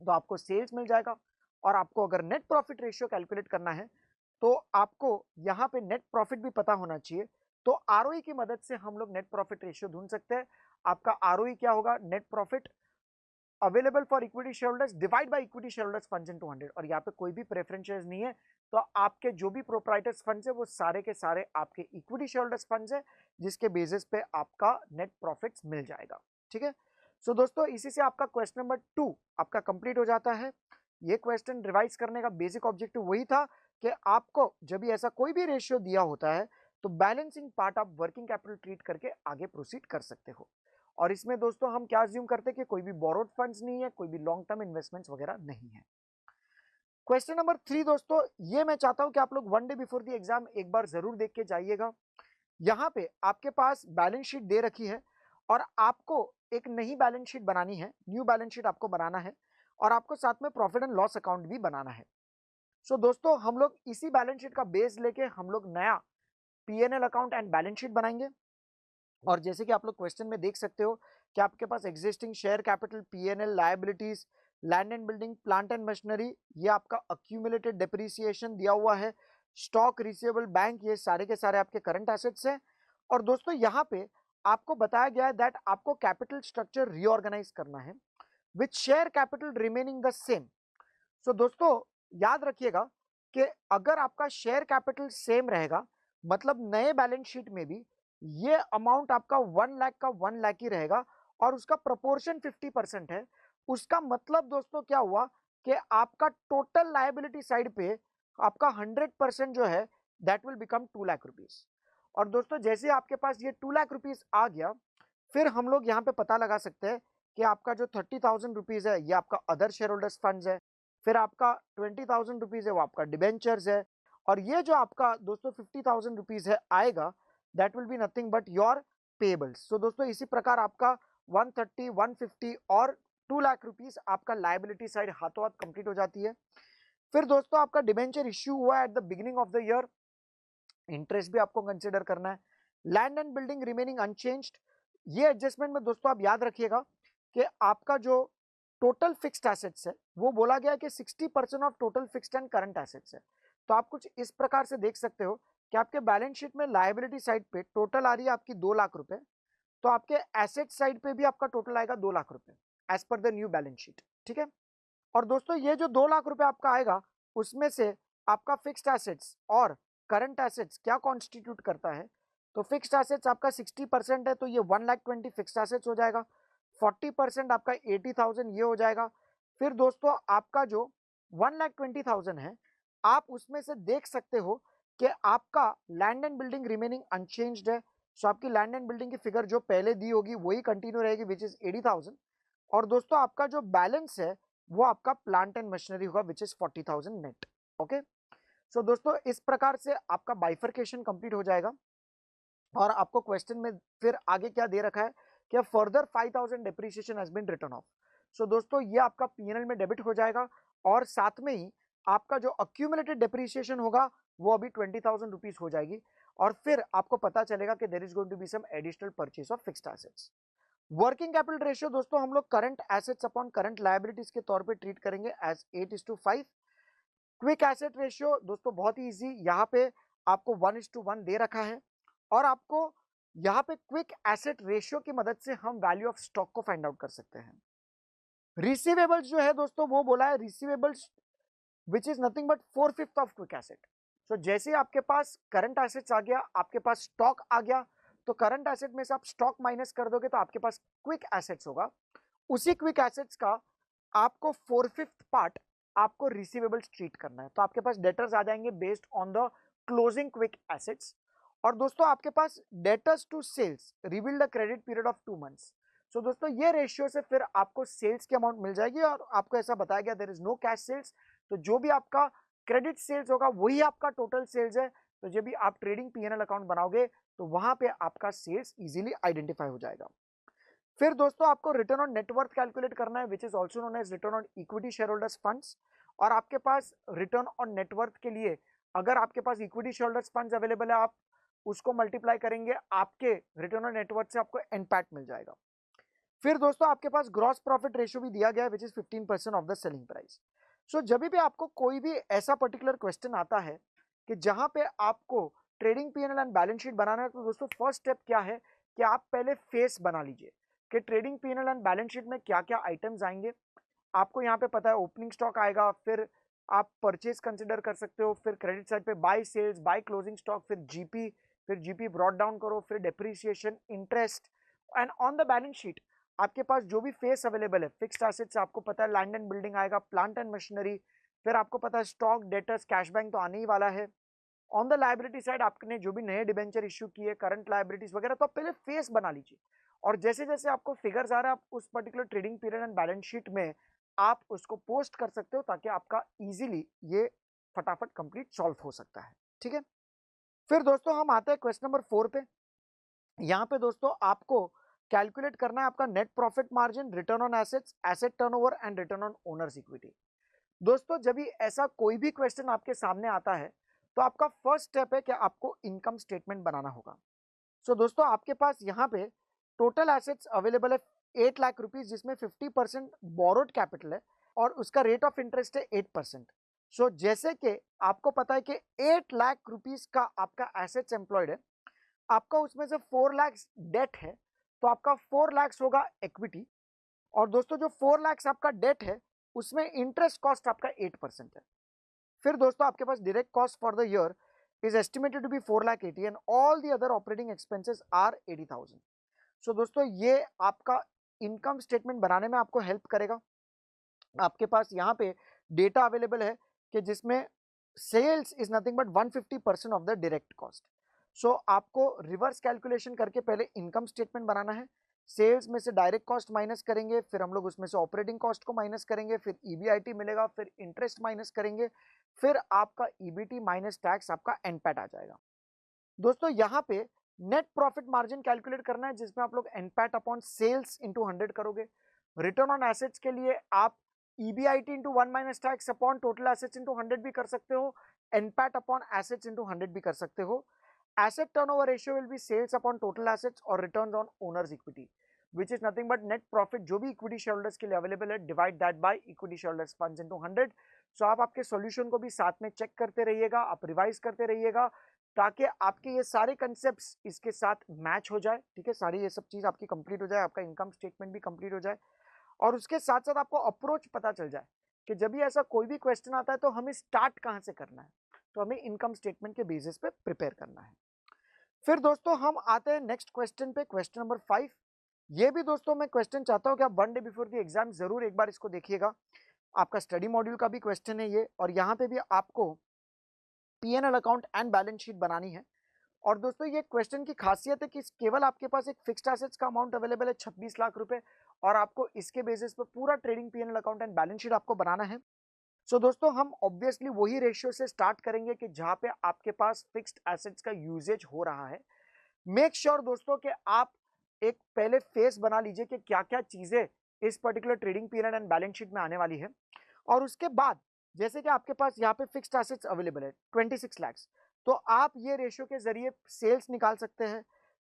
तो आपको सेल्स मिल जाएगा। और आपको अगर नेट प्रॉफिट रेशियो कैलकुलेट करना है तो आपको यहाँ पे नेट प्रॉफिट भी पता होना चाहिए, तो आरओई की मदद से हम लोग नेट प्रॉफिट रेशियो ढूंढ सकते हैं। आपका आरओई क्या होगा, net profit available for equity shareholders divide by equity shareholders funds into 100, और यहाँ पे कोई भी प्रेफरेंस शेयर्स नहीं है, तो आपके जो भी प्रोप्राइटर्स फंड्स है वो सारे के सारे आपके इक्विटी शेयरहोल्डर्स फंड्स है, जिसके बेसिस पे आपका नेट प्रॉफिट्स मिल जाएगा। ठीक है, सो दोस्तों इसी से आपका क्वेश्चन नंबर 2 आपका कंप्लीट हो जाता है। ये क्वेश्चन रिवाइज करने का बेसिक ऑब्जेक्टिव वही था कि आपको जब भी ऐसा कोई भी रेशियो दिया होता है तो बैलेंसिंग पार्ट आप वर्किंग कैपिटल ट्रीट करके आगे प्रोसीड कर सकते हो। और इसमें दोस्तों हम क्या अज्यूम करते हैं कि कोई भी बोरोड फंड्स नहीं है, कोई भी लॉन्ग टर्म इन्वेस्टमेंट्स वगैरह नहीं है। क्वेश्चन नंबर 3 दोस्तों, ये मैं चाहता हूं कि आप लोग 1 डे बिफोर द एग्जाम एक बार जरूर देख के जाइएगा। यहां पे आपके पास बैलेंस शीट दे रखी है और आपको एक नई बैलेंस शीट बनानी है, न्यू बैलेंस शीट आपको बनाना है, और आपको साथ में प्रॉफिट एंड लॉस अकाउंट भी बनाना है। सो दोस्तों हम लोग इसी बैलेंस शीट का बेस लेके हम लोग नया P&L account and balance sheet बनाएंगे। और जैसे कि आप लोग क्वेश्चन में देख सकते हो कि आपके पास existing share capital, P&L, liabilities, land and building, plant and machinery, ये आपका अक्यूमुलेटेड डिप्रिसिएशन दिया हुआ है, स्टॉक, रिसीवेबल, बैंक, ये सारे के सारे आपके करंट एसेट्स हैं। और दोस्तों यहाँ पे आपको बताया गया है दैट आपको कैपिटल स्ट्रक्चर रीऑर्गेनाइज करना है with share capital remaining the same. So दोस्तों याद रखिएगा कि अगर आपका शेयर कैपिटल सेम रहेगा, मतलब नए बैलेंस शीट में भी ये अमाउंट आपका 1 लाख का 1 लाख ही रहेगा और उसका प्रोपोर्शन 50% है। उसका मतलब दोस्तों क्या हुआ कि आपका टोटल लायबिलिटी साइड पे आपका 100% जो है that will become 2 lakh rupees. और दोस्तों जैसे आपके पास ये 2 लाख रुपीज आ गया, फिर हम लोग यहाँ पे पता लगा सकते हैं कि आपका जो 30,000 रुपीज है ये आपका अदर शेयर होल्डर्स फंड्स है, फिर आपका 20,000 रुपीज है वो आपका डिबेंचर्स है, और ये जो आपका दोस्तों 50,000 रुपीज है आएगा that will be nothing but your payables. So दोस्तों इसी प्रकार आपका 130, 150 और 2 लाख रुपीज आपका लायबिलिटी साइड हाथों हाथ कंप्लीट हो जाती है। फिर दोस्तों आपका डिबेंचर इश्यू हुआ at the beginning of the year, interest भी आपको कंसिडर करना है। Land and building remaining unchanged, ये एडजस्टमेंट में दोस्तों आप याद रखिएगा कि आपका जो टोटल फिक्स्ड एसेट्स है वो बोला गया है कि 60% of total fixed and current assets है। तो आप कुछ इस प्रकार से देख सकते हो कि आपके बैलेंस शीट में लायबिलिटी साइड पे टोटल आ रही है आपकी 2 लाख रुपए, तो आपके एसेट साइड पे भी आपका टोटल आएगा 2 लाख रुपए as per the new balance sheet, ठीक है। और दोस्तों ये जो 2 लाख रुपए आपका आएगा उसमें से आपका फिक्स्ड एसेट्स और करंट एसेट्स क्या कॉन्स्टिट्यूट करता है, तो फिक्स्ड एसेट्स आपका 60% है तो ये 1,20,000 फिक्स्ड एसेट्स हो जाएगा, 40% आपका 80,000 ये हो जाएगा। फिर दोस्तों आपका जो 1,20,000 है आप उसमें से देख सकते हो कि आपका land and building remaining unchanged है। सो आपकी लैंड एंड बिल्डिंग की फिगर जो पहले दी होगी वही कंटिन्यू रहेगी विच इज 80,000। और दोस्तों आपका जो बैलेंस है वो आपका प्लांट एंड मशीनरी होगा विच इज 40,000 नेट। ओके, सो दोस्तों इस प्रकार से आपका बाइफर्केशन कंप्लीट हो जाएगा। और आपको क्वेश्चन में फिर आगे क्या दे रखा है कि further 5,000 depreciation has been written off. So दोस्तों ये आपका पीएनएल में डेबिट हो जाएगा और साथ में ही आपका जो अक्यूमुलेटेड डेप्रिसिएशन होगा वो अभी 20,000 रुपीज हो जाएगी। और फिर आपको पता चलेगा कि there is going to be some additional purchase of fixed assets. Working capital ratio दोस्तों हम लोग current assets upon current liabilities के तौर पे ट्रीट करेंगे एज 8:5। क्विक एसेट रेशियो दोस्तों बहुत ही इजी, यहाँ पे आपको 1:1 दे रखा है और आपको यहाँ पे क्विक एसेट रेशियो की मदद से हम वैल्यू ऑफ स्टॉक को फाइंड आउट कर सकते हैं। रिसीवेबल्स जो है दोस्तों वो बोला है receivables which is nothing but 4/5 of quick asset. So जैसे आपके पास करंट एसेट्स आ गया, आपके पास स्टॉक आ गया, तो करंट एसेट में से आप स्टॉक माइनस कर दोगे तो आपके पास क्विक एसेट्स होगा। उसी क्विक एसेट्स का आपको 4/5 पार्ट आपको रिसीवेबल्स ट्रीट करना है, तो आपके पास डेटर्स आ जाएंगे based on the closing quick assets. और दोस्तों आपके पास debtors to sales reveal the credit period of 2 months. So दोस्तों ये रेशियो से फिर आपको सेल्स की अमाउंट मिल जाएगी और आपको ऐसा बताया गया there is no cash sales, तो जो भी आपका क्रेडिट सेल्स होगा वही आपका टोटल सेल्स है। तो जब भी आप ट्रेडिंग पीएनएल अकाउंट बनाओगे तो वहां पे आपका सेल्स इजीली आइडेंटिफाई हो जाएगा। फिर दोस्तों आपको रिटर्न ऑन नेटवर्थ कैलकुलेट करना है which is also known as return on equity share holders funds. और आपके पास रिटर्न ऑन नेटवर्थ के लिए अगर आपके पास equity share holders funds available है आप उसको मल्टीप्लाई करेंगे, आपके रिटर्न ऑन नेटवर्थ से आपको एनपैट मिल जाएगा। फिर दोस्तों आपके पास ग्रॉस प्रॉफिट रेशियो भी दिया गया है which is 15% of the selling price. So जब भी आपको कोई भी ऐसा पर्टिकुलर क्वेश्चन आता है कि जहां पे आपको trading PNL and balance sheet बनाना है, तो दोस्तों फर्स्ट स्टेप क्या है कि आप पहले फेस बना लीजिए कि trading PNL and balance sheet में क्या क्या आइटम्स आएंगे। आपको यहाँ पे पता है ओपनिंग स्टॉक आएगा, फिर आप परचेज कंसिडर कर सकते हो, फिर क्रेडिट साइड पे by sales, by closing stock, फिर जीपी ब्रॉट डाउन करो, फिर depreciation, interest and on the balance sheet आपके पास जो भी फेस अवेलेबल है फिक्स्ड एसेट्स आपको पता है लैंड एंड बिल्डिंग आएगा, प्लांट एंड मशीनरी, फिर आपको पता है स्टॉक, डेटर्स, कैश बैंक तो आने ही वाला है। ऑन द लायबिलिटी साइड आपने जो भी नए डिबेंचर इश्यू किए, करंट लायबिलिटीज वगैरह, तो आप पहले फेस बना लीजिए और जैसे जैसे आपको फिगर्स आ रहा है आप उस particular trading period and balance sheet में आप उसको पोस्ट कर सकते हो ताकि आपका इजीली ये फटाफट कंप्लीट सॉल्व हो सकता है, ठीक है। फिर दोस्तों हम आते हैं क्वेश्चन नंबर 4 पे। यहाँ पे दोस्तों आपको कैलकुलेट करना है आपका net profit margin, return on assets, asset turnover and return on owners equity. दोस्तों जब भी ऐसा कोई भी क्वेश्चन आपके सामने आता है तो आपका फर्स्ट स्टेप है कि आपको इनकम स्टेटमेंट बनाना होगा। सो दोस्तों आपके पास यहाँ पे टोटल एसेट्स अवेलेबल है 8 लाख रुपीज, जिसमें 50% बोरोड कैपिटल है और उसका रेट ऑफ इंटरेस्ट है 8%। सो जैसे कि आपको पता है कि 8 लाख रुपीज का आपका एसेट्स एम्प्लॉयड है, आपका उसमें से 4 लाख डेट है, तो आपका 4 लाख होगा इक्विटी। और दोस्तों जो 4 लाख आपका डेट है उसमें इंटरेस्ट कॉस्ट आपका 8% है। फिर दोस्तों आपके पास direct cost for the year is estimated to be 4,80,000 and all the other operating expenses are 80,000। So दोस्तों ये आपका इनकम स्टेटमेंट बनाने में आपको हेल्प करेगा। आपके पास यहाँ पे डेटा अवेलेबल है कि जिसमें sales is nothing but 150% of the direct cost. So आपको रिवर्स कैलकुलेशन करके पहले इनकम स्टेटमेंट बनाना है। सेल्स में से डायरेक्ट कॉस्ट माइनस करेंगे, फिर हम लोग उसमें से ऑपरेटिंग कॉस्ट को माइनस करेंगे, फिर ईबीआईटी मिलेगा, फिर इंटरेस्ट माइनस करेंगे, फिर आपका ईबीटी माइनस टैक्स आपका एनपैट आ जाएगा। दोस्तों यहाँ पे नेट प्रॉफिट मार्जिन कैलकुलेट करना है, जिसमें आप लोग एनपैट अपॉन सेल्स इंटू 100 करोगे। रिटर्न ऑन एसेट्स के लिए आप EBIT into 1 minus tax upon total assets into 100 भी कर सकते हो, एनपैट अपॉन एसेट्स इंटू 100 भी कर सकते हो। Asset turnover ratio will be sales upon total assets और return on owners equity, which is nothing but net profit जो भी इक्विटी शेयरहोल्डर्स के लिए अवेलेबल है, divide that by equity shareholders funds into 100। So आप आपके सॉल्यूशन को भी साथ में चेक करते रहिएगा, आप रिवाइज करते रहिएगा, ताकि आपके ये सारे कंसेप्ट्स इसके साथ मैच हो जाए। ठीक है, सारी ये सब चीज आपकी कंप्लीट हो जाए, आपका इनकम स्टेटमेंट भी कंप्लीट हो जाए, और उसके साथ साथ आपको अप्रोच पता चल जाए कि जब भी ऐसा कोई भी क्वेश्चन आता है तो हमें स्टार्ट कहां से करना है, तो हमें इनकम स्टेटमेंट के बेसिस पे प्रिपेयर करना है। फिर दोस्तों हम आते हैं नेक्स्ट क्वेश्चन पे, क्वेश्चन नंबर 5। ये भी दोस्तों मैं क्वेश्चन चाहता हूं कि आप 1 डे बिफोर द एग्जाम जरूर एक बार इसको देखिएगा। आपका स्टडी मॉड्यूल का भी क्वेश्चन है ये, और यहाँ पे भी आपको PNL account and balance sheet बनानी है। और दोस्तों ये क्वेश्चन की खासियत है कि केवल आपके पास एक फिक्स्ड एसेट्स का अमाउंट अवेलेबल है 26 लाख रुपए, और आपको इसके बेसिस पर पूरा trading PNL account and balance sheet आपको बनाना है। सो दोस्तों हम ऑब्वियसली वही रेशियो से स्टार्ट करेंगे कि जहां पे आपके पास फिक्स्ड एसेट्स का यूजेज हो रहा है। मेक श्योर दोस्तों कि आप एक पहले फेस बना लीजिए कि क्या क्या चीजें इस particular trading period and balance sheet में आने वाली है। और उसके बाद जैसे कि आपके पास यहाँ पे फिक्स्ड एसेट्स अवेलेबल है 26 लाख, तो आप ये रेशियो के जरिए सेल्स निकाल सकते हैं,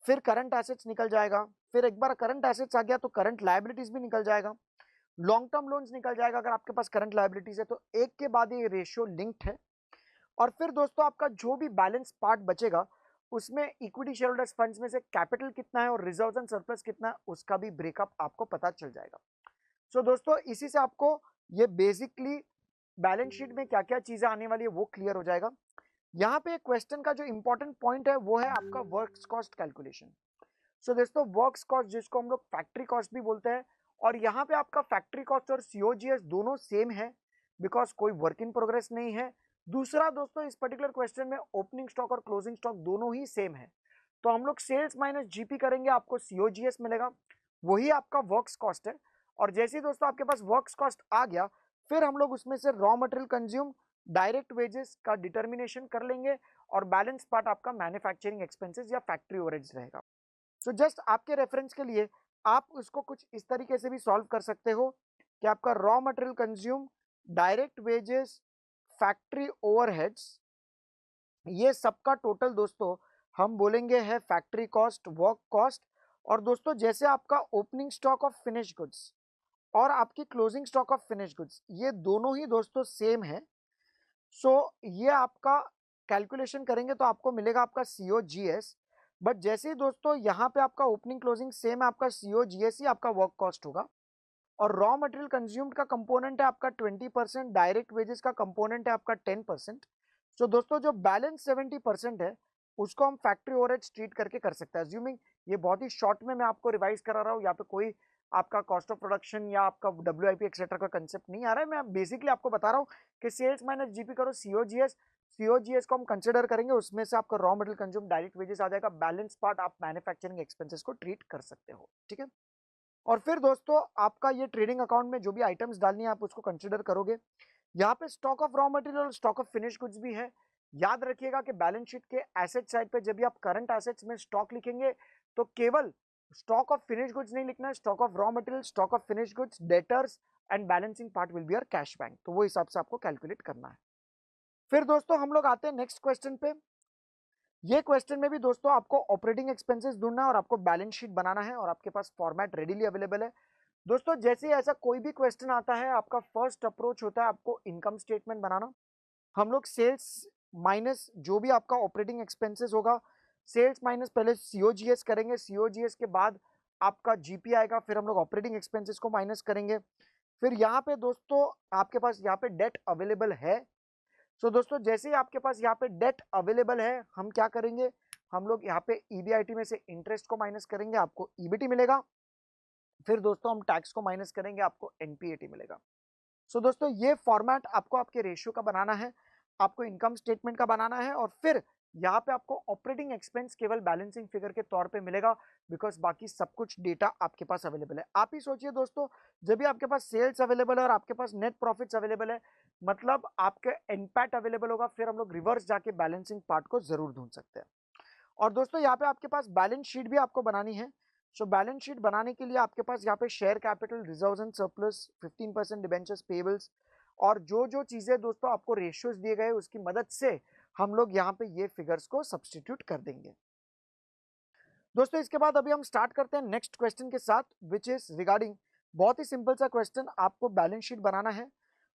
फिर करंट एसेट्स निकल जाएगा, फिर एक बार करंट एसेट्स आ गया तो करंट लायबिलिटीज भी निकल जाएगा, लॉन्ग टर्म लोन्स निकल जाएगा अगर आपके पास करंट लायबिलिटीज है, तो एक के बाद ये रेशियो लिंक्ड है। और फिर दोस्तों आपका जो भी बैलेंस पार्ट बचेगा उसमें इक्विटी शेयरहोल्डर्स फंड्स में से कैपिटल कितना है और रिजर्व्स एंड सरप्लस कितना है, उसका भी ब्रेकअप आपको पता चल जाएगा। सो दोस्तों इसी से आपको ये बेसिकली बैलेंस शीट में क्या क्या चीजें आने वाली है वो क्लियर हो जाएगा। यहाँ पे क्वेश्चन का जो इंपॉर्टेंट पॉइंट है वो है आपका वर्क्स कॉस्ट कैलकुलेशन। सो दोस्तों वर्क्स कॉस्ट जिसको हम लोग फैक्ट्री कॉस्ट भी बोलते हैं, और यहाँ पे आपका फैक्ट्री कॉस्ट और सीओजीएस दोनों सेम है, बिकॉज कोई वर्क इन प्रोग्रेस नहीं है। दूसरा दोस्तों इस पर्टिकुलर क्वेश्चन में ओपनिंग स्टॉक और क्लोजिंग स्टॉक दोनों ही सेम है, तो हम लोग सेल्स माइनस जीपी करेंगे, आपको सीओजीएस मिलेगा, वही आपका वर्क्स कॉस्ट है। और जैसे ही दोस्तों आपके पास वर्क्स कॉस्ट आ गया, फिर हम लोग उसमें से raw material consume, direct wages का डिटर्मिनेशन कर लेंगे, और बैलेंस पार्ट आपका मैन्युफैक्चरिंग एक्सपेंसेस या फैक्ट्री ओवरहेड्स रहेगा। सो जस्ट आपके रेफरेंस के लिए आप उसको कुछ इस तरीके से भी सॉल्व कर सकते हो कि आपका raw material consume, direct wages, factory overheads, ये सबका टोटल दोस्तों हम बोलेंगे है फैक्ट्री कॉस्ट, वर्क कॉस्ट। और दोस्तों जैसे आपका opening stock of finish goods और आपकी closing stock of finish goods ये दोनों ही दोस्तों सेम है। सो ये आपका कैलकुलेशन करेंगे तो आपको मिलेगा आपका सीओजीएस। बट जैसे ही दोस्तों यहाँ पे आपका ओपनिंग क्लोजिंग सेम है, आपका सीओजीएस ही आपका वर्क कॉस्ट होगा। और रॉ मटेरियल कंज्यूम्ड का कंपोनेंट है आपका 20%, डायरेक्ट वेजेस का कंपोनेंट है आपका 10%। सो दोस्तों जो बैलेंस 70% है उसको हम फैक्ट्री ओवरहेड्स ट्रीट करके कर सकते हैं। अज्यूमिंग ये बहुत ही शॉर्ट में मैं आपको रिवाइज करा रहा हूँ, यहाँ पे कोई आपका कॉस्ट ऑफ प्रोडक्शन या आपका डब्ल्यूआईपी एक्सेट्रा का कंसेप्ट नहीं आ रहा है, मैं बेसिकली आपको बता रहा हूँ कि सेल्स माइनस जीपी करो सीओजीएस, सीओजीएस को हम कंसिडर करेंगे, उसमें से आपका raw material consume, direct wages आ जाएगा, बैलेंस पार्ट आप मैन्युफैक्चरिंग एक्सपेंसेस को ट्रीट कर सकते हो। ठीक है, और फिर दोस्तों आपका ये ट्रेडिंग अकाउंट में जो भी आइटम्स डालनी है आप उसको कंसिडर करोगे। यहाँ पे स्टॉक ऑफ रॉ मटेरियल और स्टॉक ऑफ फिनिश गुड्स भी है। याद रखिएगा कि बैलेंस शीट के एसेट साइड पे जब भी आप करंट एसेट्स में स्टॉक लिखेंगे तो केवल स्टॉक ऑफ फिनिश गुड्स नहीं लिखना है, stock of raw material, stock of finish goods, debtors and balancing part will be your cash bank, तो वो हिसाब से आपको कैलकुलेट करना है। फिर दोस्तों हम लोग आते हैं नेक्स्ट क्वेश्चन पे। ये क्वेश्चन में भी दोस्तों आपको ऑपरेटिंग एक्सपेंसेस ढूंढना है और आपको बैलेंस शीट बनाना है और आपके पास फॉर्मेट रेडीली अवेलेबल है। दोस्तों जैसे ही ऐसा कोई भी क्वेश्चन आता है, आपका फर्स्ट अप्रोच होता है आपको इनकम स्टेटमेंट बनाना। हम लोग सेल्स माइनस जो भी आपका ऑपरेटिंग एक्सपेंसेस होगा, सेल्स माइनस पहले सीओजीएस करेंगे, सीओजीएस के बाद आपका जीपी आएगा, फिर हम लोग ऑपरेटिंग एक्सपेंसेस को माइनस करेंगे। फिर यहाँ पे दोस्तों आपके पास यहाँ पे डेट अवेलेबल है। सो दोस्तों जैसे ही आपके पास यहाँ पे डेट अवेलेबल है, हम क्या करेंगे, हम लोग यहाँ पे ईबीआईटी में से इंटरेस्ट को माइनस करेंगे, आपको ईबीटी मिलेगा। फिर दोस्तों हम टैक्स को माइनस करेंगे, आपको एनपीएटी मिलेगा। सो दोस्तों ये फॉर्मेट आपको आपके रेशियो का बनाना है, आपको इनकम स्टेटमेंट का बनाना है, और फिर यहाँ पे आपको ऑपरेटिंग एक्सपेंस केवल बैलेंसिंग फिगर के तौर पे मिलेगा, बिकॉज बाकी सब कुछ डेटा आपके पास अवेलेबल है। आप ही सोचिए दोस्तों, जब भी आपके पास सेल्स अवेलेबल है और आपके पास नेट प्रॉफिट्स अवेलेबल है, मतलब आपके एनपैट अवेलेबल होगा, फिर हम लोग रिवर्स जाके बैलेंसिंग पार्ट को जरूर ढूंढ सकते हैं। और दोस्तों यहाँ पे आपके पास बैलेंस शीट भी आपको बनानी है। सो बैलेंस शीट बनाने के लिए आपके पास यहाँ पे share capital, reserves and surplus, 15% debentures payables, और जो जो चीजें दोस्तों आपको रेशियोज दिए गए उसकी मदद से हम लोग यहाँ पे ये फिगर्स को सब्सटीट्यूट कर देंगे। दोस्तों इसके बाद अभी हम स्टार्ट करते हैं नेक्स्ट क्वेश्चन के साथ, विच इज रिगार्डिंग, बहुत ही सिंपल सा क्वेश्चन, आपको बैलेंस शीट बनाना है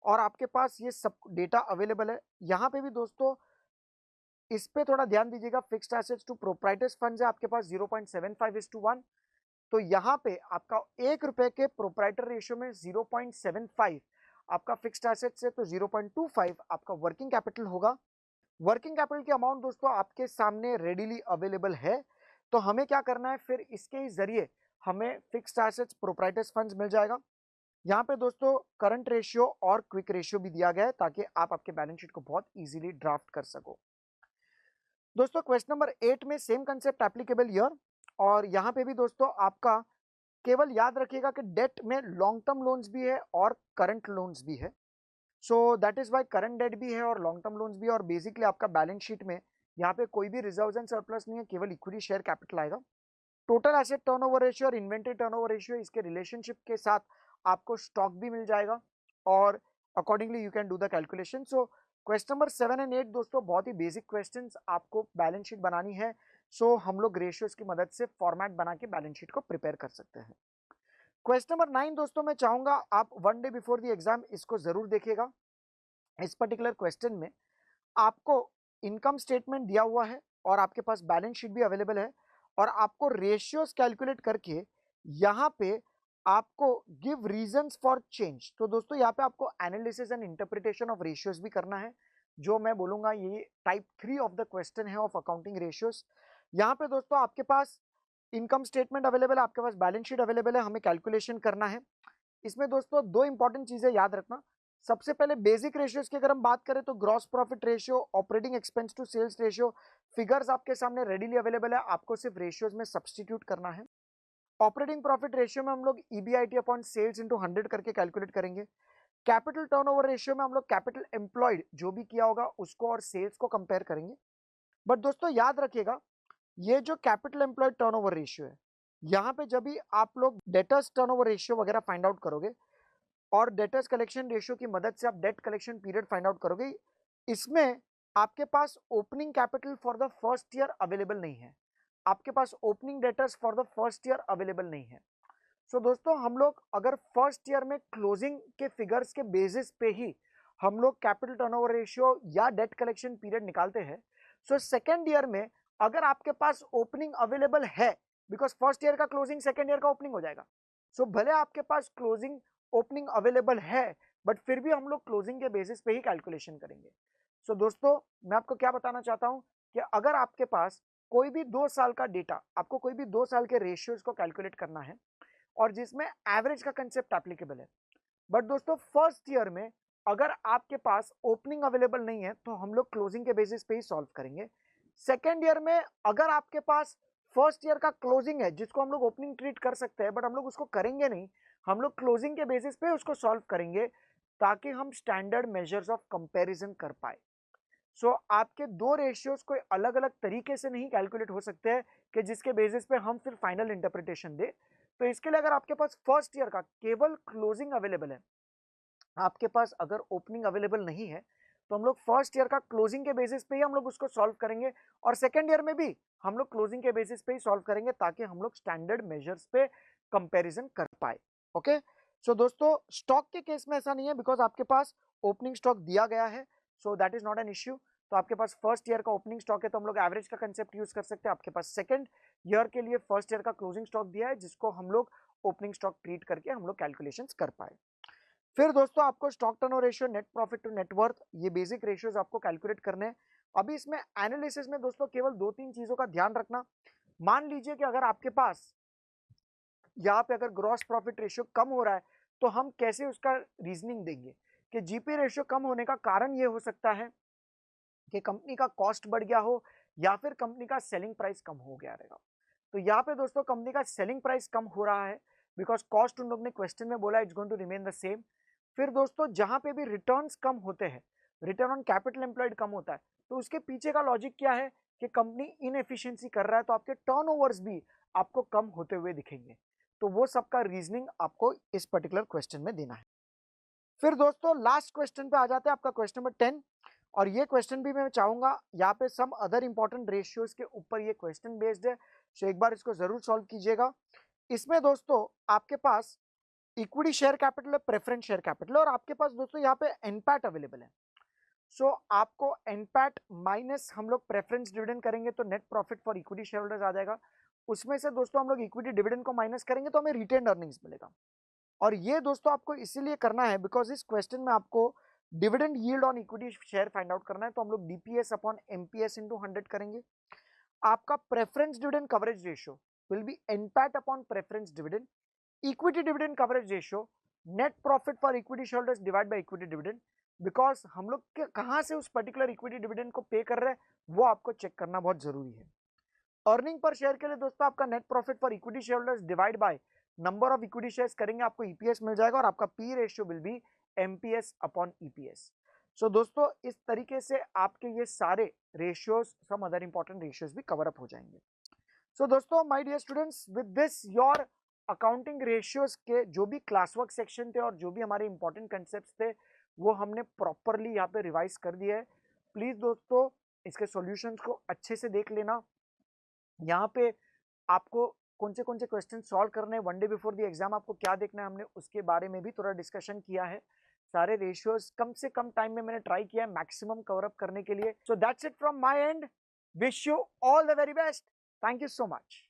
और आपके पास ये सब डेटा अवेलेबल है। यहाँ पे भी दोस्तों इस पे थोड़ा ध्यान दीजिएगा, fixed assets to proprietors funds है आपके पास 0.75:1। तो यहाँ पे आपका ₹1 के प्रोप्राइटर रेशियो में 0.75 आपका फिक्स्ड एसेट्स है, तो 0.25 आपका वर्किंग कैपिटल होगा। वर्किंग कैपिटल की अमाउंट दोस्तों आपके सामने रेडीली अवेलेबल है, तो हमें क्या करना है, फिर इसके ही जरिए हमें फिक्स्ड एसेट्स प्रोप्राइटर्स फंड्स मिल जाएगा। यहाँ पे दोस्तों करंट रेशियो और क्विक रेशियो भी दिया गया है, ताकि आप आपके बैलेंस शीट को बहुत इजीली ड्राफ्ट कर सको। दोस्तों क्वेश्चन नंबर 8 में सेम कंसेप्ट एप्लीकेबल हियर, और यहाँ पे भी दोस्तों आपका केवल याद रखिएगा कि डेट में लॉन्ग टर्म लोन्स भी है और करंट लोन्स भी है। So that is why current debt भी है और लॉन्ग टर्म लोन्स भी है, और बेसिकली आपका बैलेंस शीट में यहाँ पे कोई भी रिजर्व्स एंड सरप्लस नहीं है, केवल इक्विटी शेयर कैपिटल आएगा। टोटल एसेट टर्नओवर रेशियो और इन्वेंट्री टर्नओवर रेशियो, इसके रिलेशनशिप के साथ आपको स्टॉक भी मिल जाएगा, और accordingly you can do the calculation. So question number 7 and 8 दोस्तों बहुत ही बेसिक क्वेश्चंस, आपको बैलेंस शीट बनानी है। सो हम लोग रेशियोज की मदद से फॉर्मेट बना के बैलेंस शीट को प्रिपेयर कर सकते हैं। क्वेश्चन नंबर 9 दोस्तों मैं चाहूंगा आप 1 डे बिफोर द एग्जाम इसको जरूर देखिएगा। इस पर्टिकुलर क्वेश्चन में आपको इनकम स्टेटमेंट दिया हुआ है और आपके पास बैलेंस शीट भी अवेलेबल है, और आपको रेशियोज कैलकुलेट करके यहाँ पे आपको गिव रीजंस फॉर चेंज। तो दोस्तों यहाँ पे आपको analysis and interpretation of ratios भी करना है, जो मैं बोलूंगा ये टाइप 3 ऑफ द क्वेश्चन है ऑफ अकाउंटिंग रेशियोज। यहाँ पे दोस्तों आपके पास इनकम स्टेटमेंट अवेलेबल है, आपके पास बैलेंस शीट अवेलेबल है, हमें कैलकुलेशन करना है। इसमें दोस्तों दो इंपॉर्टेंट चीजें याद रखना। सबसे पहले बेसिक रेशियोज की अगर हम बात करें तो gross profit ratio, operating expense to sales ratio, figures आपके सामने रेडीली अवेलेबल है, आपको सिर्फ रेशियोज में सब्सटीट्यूट करना है। ऑपरेटिंग प्रॉफिट रेशियो में हम लोग ईबीआईटी अपॉन सेल्स इंटू 100 करके कैलकुलेट करेंगे। कैपिटल टर्नओवर रेशियो में हम लोग कैपिटल एम्प्लॉयड जो भी किया होगा उसको और सेल्स को कंपेयर करेंगे। बट दोस्तों याद रखिएगा, ये जो कैपिटल एम्प्लॉयड टर्नओवर रेशियो है, यहाँ पे जब भी आप लोग डेटर्स टर्नओवर रेशियो वगैरह फाइंड आउट करोगे और डेटर्स कलेक्शन रेशियो की मदद से आप debt collection period find out करोगे, इसमें आपके पास opening capital for the first year available नहीं है, आपके पास opening debtors for the first year available नहीं है। सो दोस्तों हम लोग अगर फर्स्ट ईयर में क्लोजिंग के फिगर्स के बेसिस पे ही हम लोग कैपिटल टर्नओवर रेशियो या डेट कलेक्शन पीरियड निकालते हैं, सो सेकेंड ईयर में अगर आपके पास ओपनिंग अवेलेबल है, बिकॉज फर्स्ट ईयर का क्लोजिंग सेकेंड ईयर का ओपनिंग हो जाएगा, सो भले आपके पास क्लोजिंग ओपनिंग अवेलेबल है, बट फिर भी हम लोग क्लोजिंग के बेसिस पे ही कैलकुलेशन करेंगे। सो दोस्तों मैं आपको क्या बताना चाहता हूं कि अगर आपके पास कोई भी 2 साल का डेटा, आपको कोई भी 2 साल के रेशियोज को कैलकुलेट करना है और जिसमें एवरेज का कंसेप्ट एप्लीकेबल है, बट दोस्तों फर्स्ट ईयर में अगर आपके पास ओपनिंग अवेलेबल नहीं है तो हम लोग क्लोजिंग के बेसिस पे ही सॉल्व करेंगे। सेकेंड ईयर में अगर आपके पास फर्स्ट ईयर का क्लोजिंग है जिसको हम लोग ओपनिंग ट्रीट कर सकते हैं, बट हम लोग उसको करेंगे नहीं, हम लोग क्लोजिंग के बेसिस पे उसको सॉल्व करेंगे, ताकि हम स्टैंडर्ड मेजर्स ऑफ कंपैरिजन कर पाए। सो आपके दो रेशियोज कोई अलग अलग तरीके से नहीं कैलकुलेट हो सकते हैं कि जिसके बेसिस पे हम फिर फाइनल इंटरप्रिटेशन दे। तो इसके लिए अगर आपके पास फर्स्ट ईयर का केवल क्लोजिंग अवेलेबल है, आपके पास अगर ओपनिंग अवेलेबल नहीं है, तो हम लोग फर्स्ट ईयर का क्लोजिंग के बेसिस पे ही हम लोग उसको सॉल्व करेंगे और सेकेंड ईयर में भी हम लोग क्लोजिंग के बेसिस पे ही सॉल्व करेंगे ताकि हम लोग स्टैंडर्ड मेजर्स पे कंपैरिजन कर पाए। ओके, सो दोस्तों स्टॉक के केस में ऐसा नहीं है बिकॉज आपके पास ओपनिंग स्टॉक दिया गया है, so that is not an issue. तो आपके पास फर्स्ट ईयर का ओपनिंग स्टॉक है तो हम लोग एवरेज का कंसेप्ट यूज कर सकते हैं। आपके पास सेकंड ईयर के लिए फर्स्ट ईयर का क्लोजिंग स्टॉक दिया है जिसको हम लोग ओपनिंग स्टॉक ट्रीट करके हम लोग कैलकुलेशंस कर पाए। फिर दोस्तों आपको stock turnover ratio, net profit to net worth, ये बेसिक रेशियोज आपको कैलकुलेट करने हैं। अभी इसमें एनालिसिस में दोस्तों केवल 2-3 चीजों का ध्यान रखना। मान लीजिए कि अगर आपके पास यहाँ पे अगर ग्रॉस प्रॉफिट रेशियो कम हो रहा है तो हम कैसे उसका रीजनिंग देंगे कि जीपी रेशियो कम होने का कारण ये हो सकता है कि कंपनी का कॉस्ट बढ़ गया हो या फिर कंपनी का सेलिंग प्राइस कम हो गया रहेगा। तो यहाँ पे दोस्तों कंपनी का सेलिंग प्राइस कम हो रहा है बिकॉज कॉस्ट उन लोग ने क्वेश्चन में बोला it's going to remain the same. फिर दोस्तों जहां पे भी रिटर्न्स कम होते हैं, रिटर्न ऑन कैपिटल एम्प्लॉयड कम होता है, तो उसके पीछे का लॉजिक क्या है कि कंपनी इनएफिशिएंसी कर रहा है तो आपके टर्नओवर्स भी आपको कम होते हुए दिखेंगे। तो वो सबका रीजनिंग आपको इस पर्टिकुलर क्वेश्चन में देना है। फिर दोस्तों लास्ट क्वेश्चन पे आ जाते हैं, आपका क्वेश्चन नंबर 10। और ये क्वेश्चन भी मैं चाहूंगा यहाँ पे सम अदर इंपॉर्टेंट रेशियोज के ऊपर ये क्वेश्चन बेस्ड है, सो एक बार इसको जरूर सॉल्व कीजिएगा। इसमें दोस्तों आपके पास इक्विटी शेयर कैपिटल है, प्रेफरेंस शेयर कैपिटल, और आपके पास दोस्तों यहाँ पे एनपैट अवेलेबल है। सो आपको एनपैट माइनस हम लोग प्रेफरेंस डिविडेंड करेंगे तो net profit for equity share holders आ जाएगा। उसमें से दोस्तों हम लोग इक्विटी डिविडेंड को माइनस करेंगे तो हमें रिटेन अर्निंग्स मिलेगा। और ये दोस्तों आपको इसीलिए करना है बिकॉज इस क्वेश्चन में आपको dividend yield on equity share find out करना है। तो हम लोग डीपीएस अपॉन एमपीएस इंटू 100 करेंगे। आपका preference dividend coverage ratio will be NPAT upon preference dividend, equity dividend coverage ratio net profit for equity shareholders divide by equity dividend. Because हम लोग कहां से उस पर्टिकुलर इक्विटी डिविडेंड को पे कर रहे हैं वो आपको चेक करना बहुत जरूरी है। अर्निंग पर शेयर के लिए दोस्तों आपका net profit for equity shareholders divide by number of equity shares करेंगे, आपको ईपीएस मिल जाएगा और आपका P ratio will be MPS upon EPS. So दोस्तों इस तरीके से आपके ये सारे ratios, some other important ratios भी कवर अप हो जाएंगे। सो दोस्तों my dear students, with this your accounting ratios के जो भी क्लास वर्क सेक्शन थे और जो भी हमारे इंपॉर्टेंट कंसेप्ट थे वो हमने प्रॉपरली यहाँ पे रिवाइज कर दिया है। प्लीज दोस्तों इसके सॉल्यूशंस को अच्छे से देख लेना। यहाँ पे आपको कौन से क्वेश्चन सॉल्व करने हैं, one day before the exam आपको क्या देखना है, हमने उसके बारे में भी थोड़ा डिस्कशन किया है। सारे रेशियोज कम से कम टाइम में मैंने ट्राई किया है मैक्सिमम कवर अप करने के लिए। So that's it from my and, wish you all the very best, thank you so much.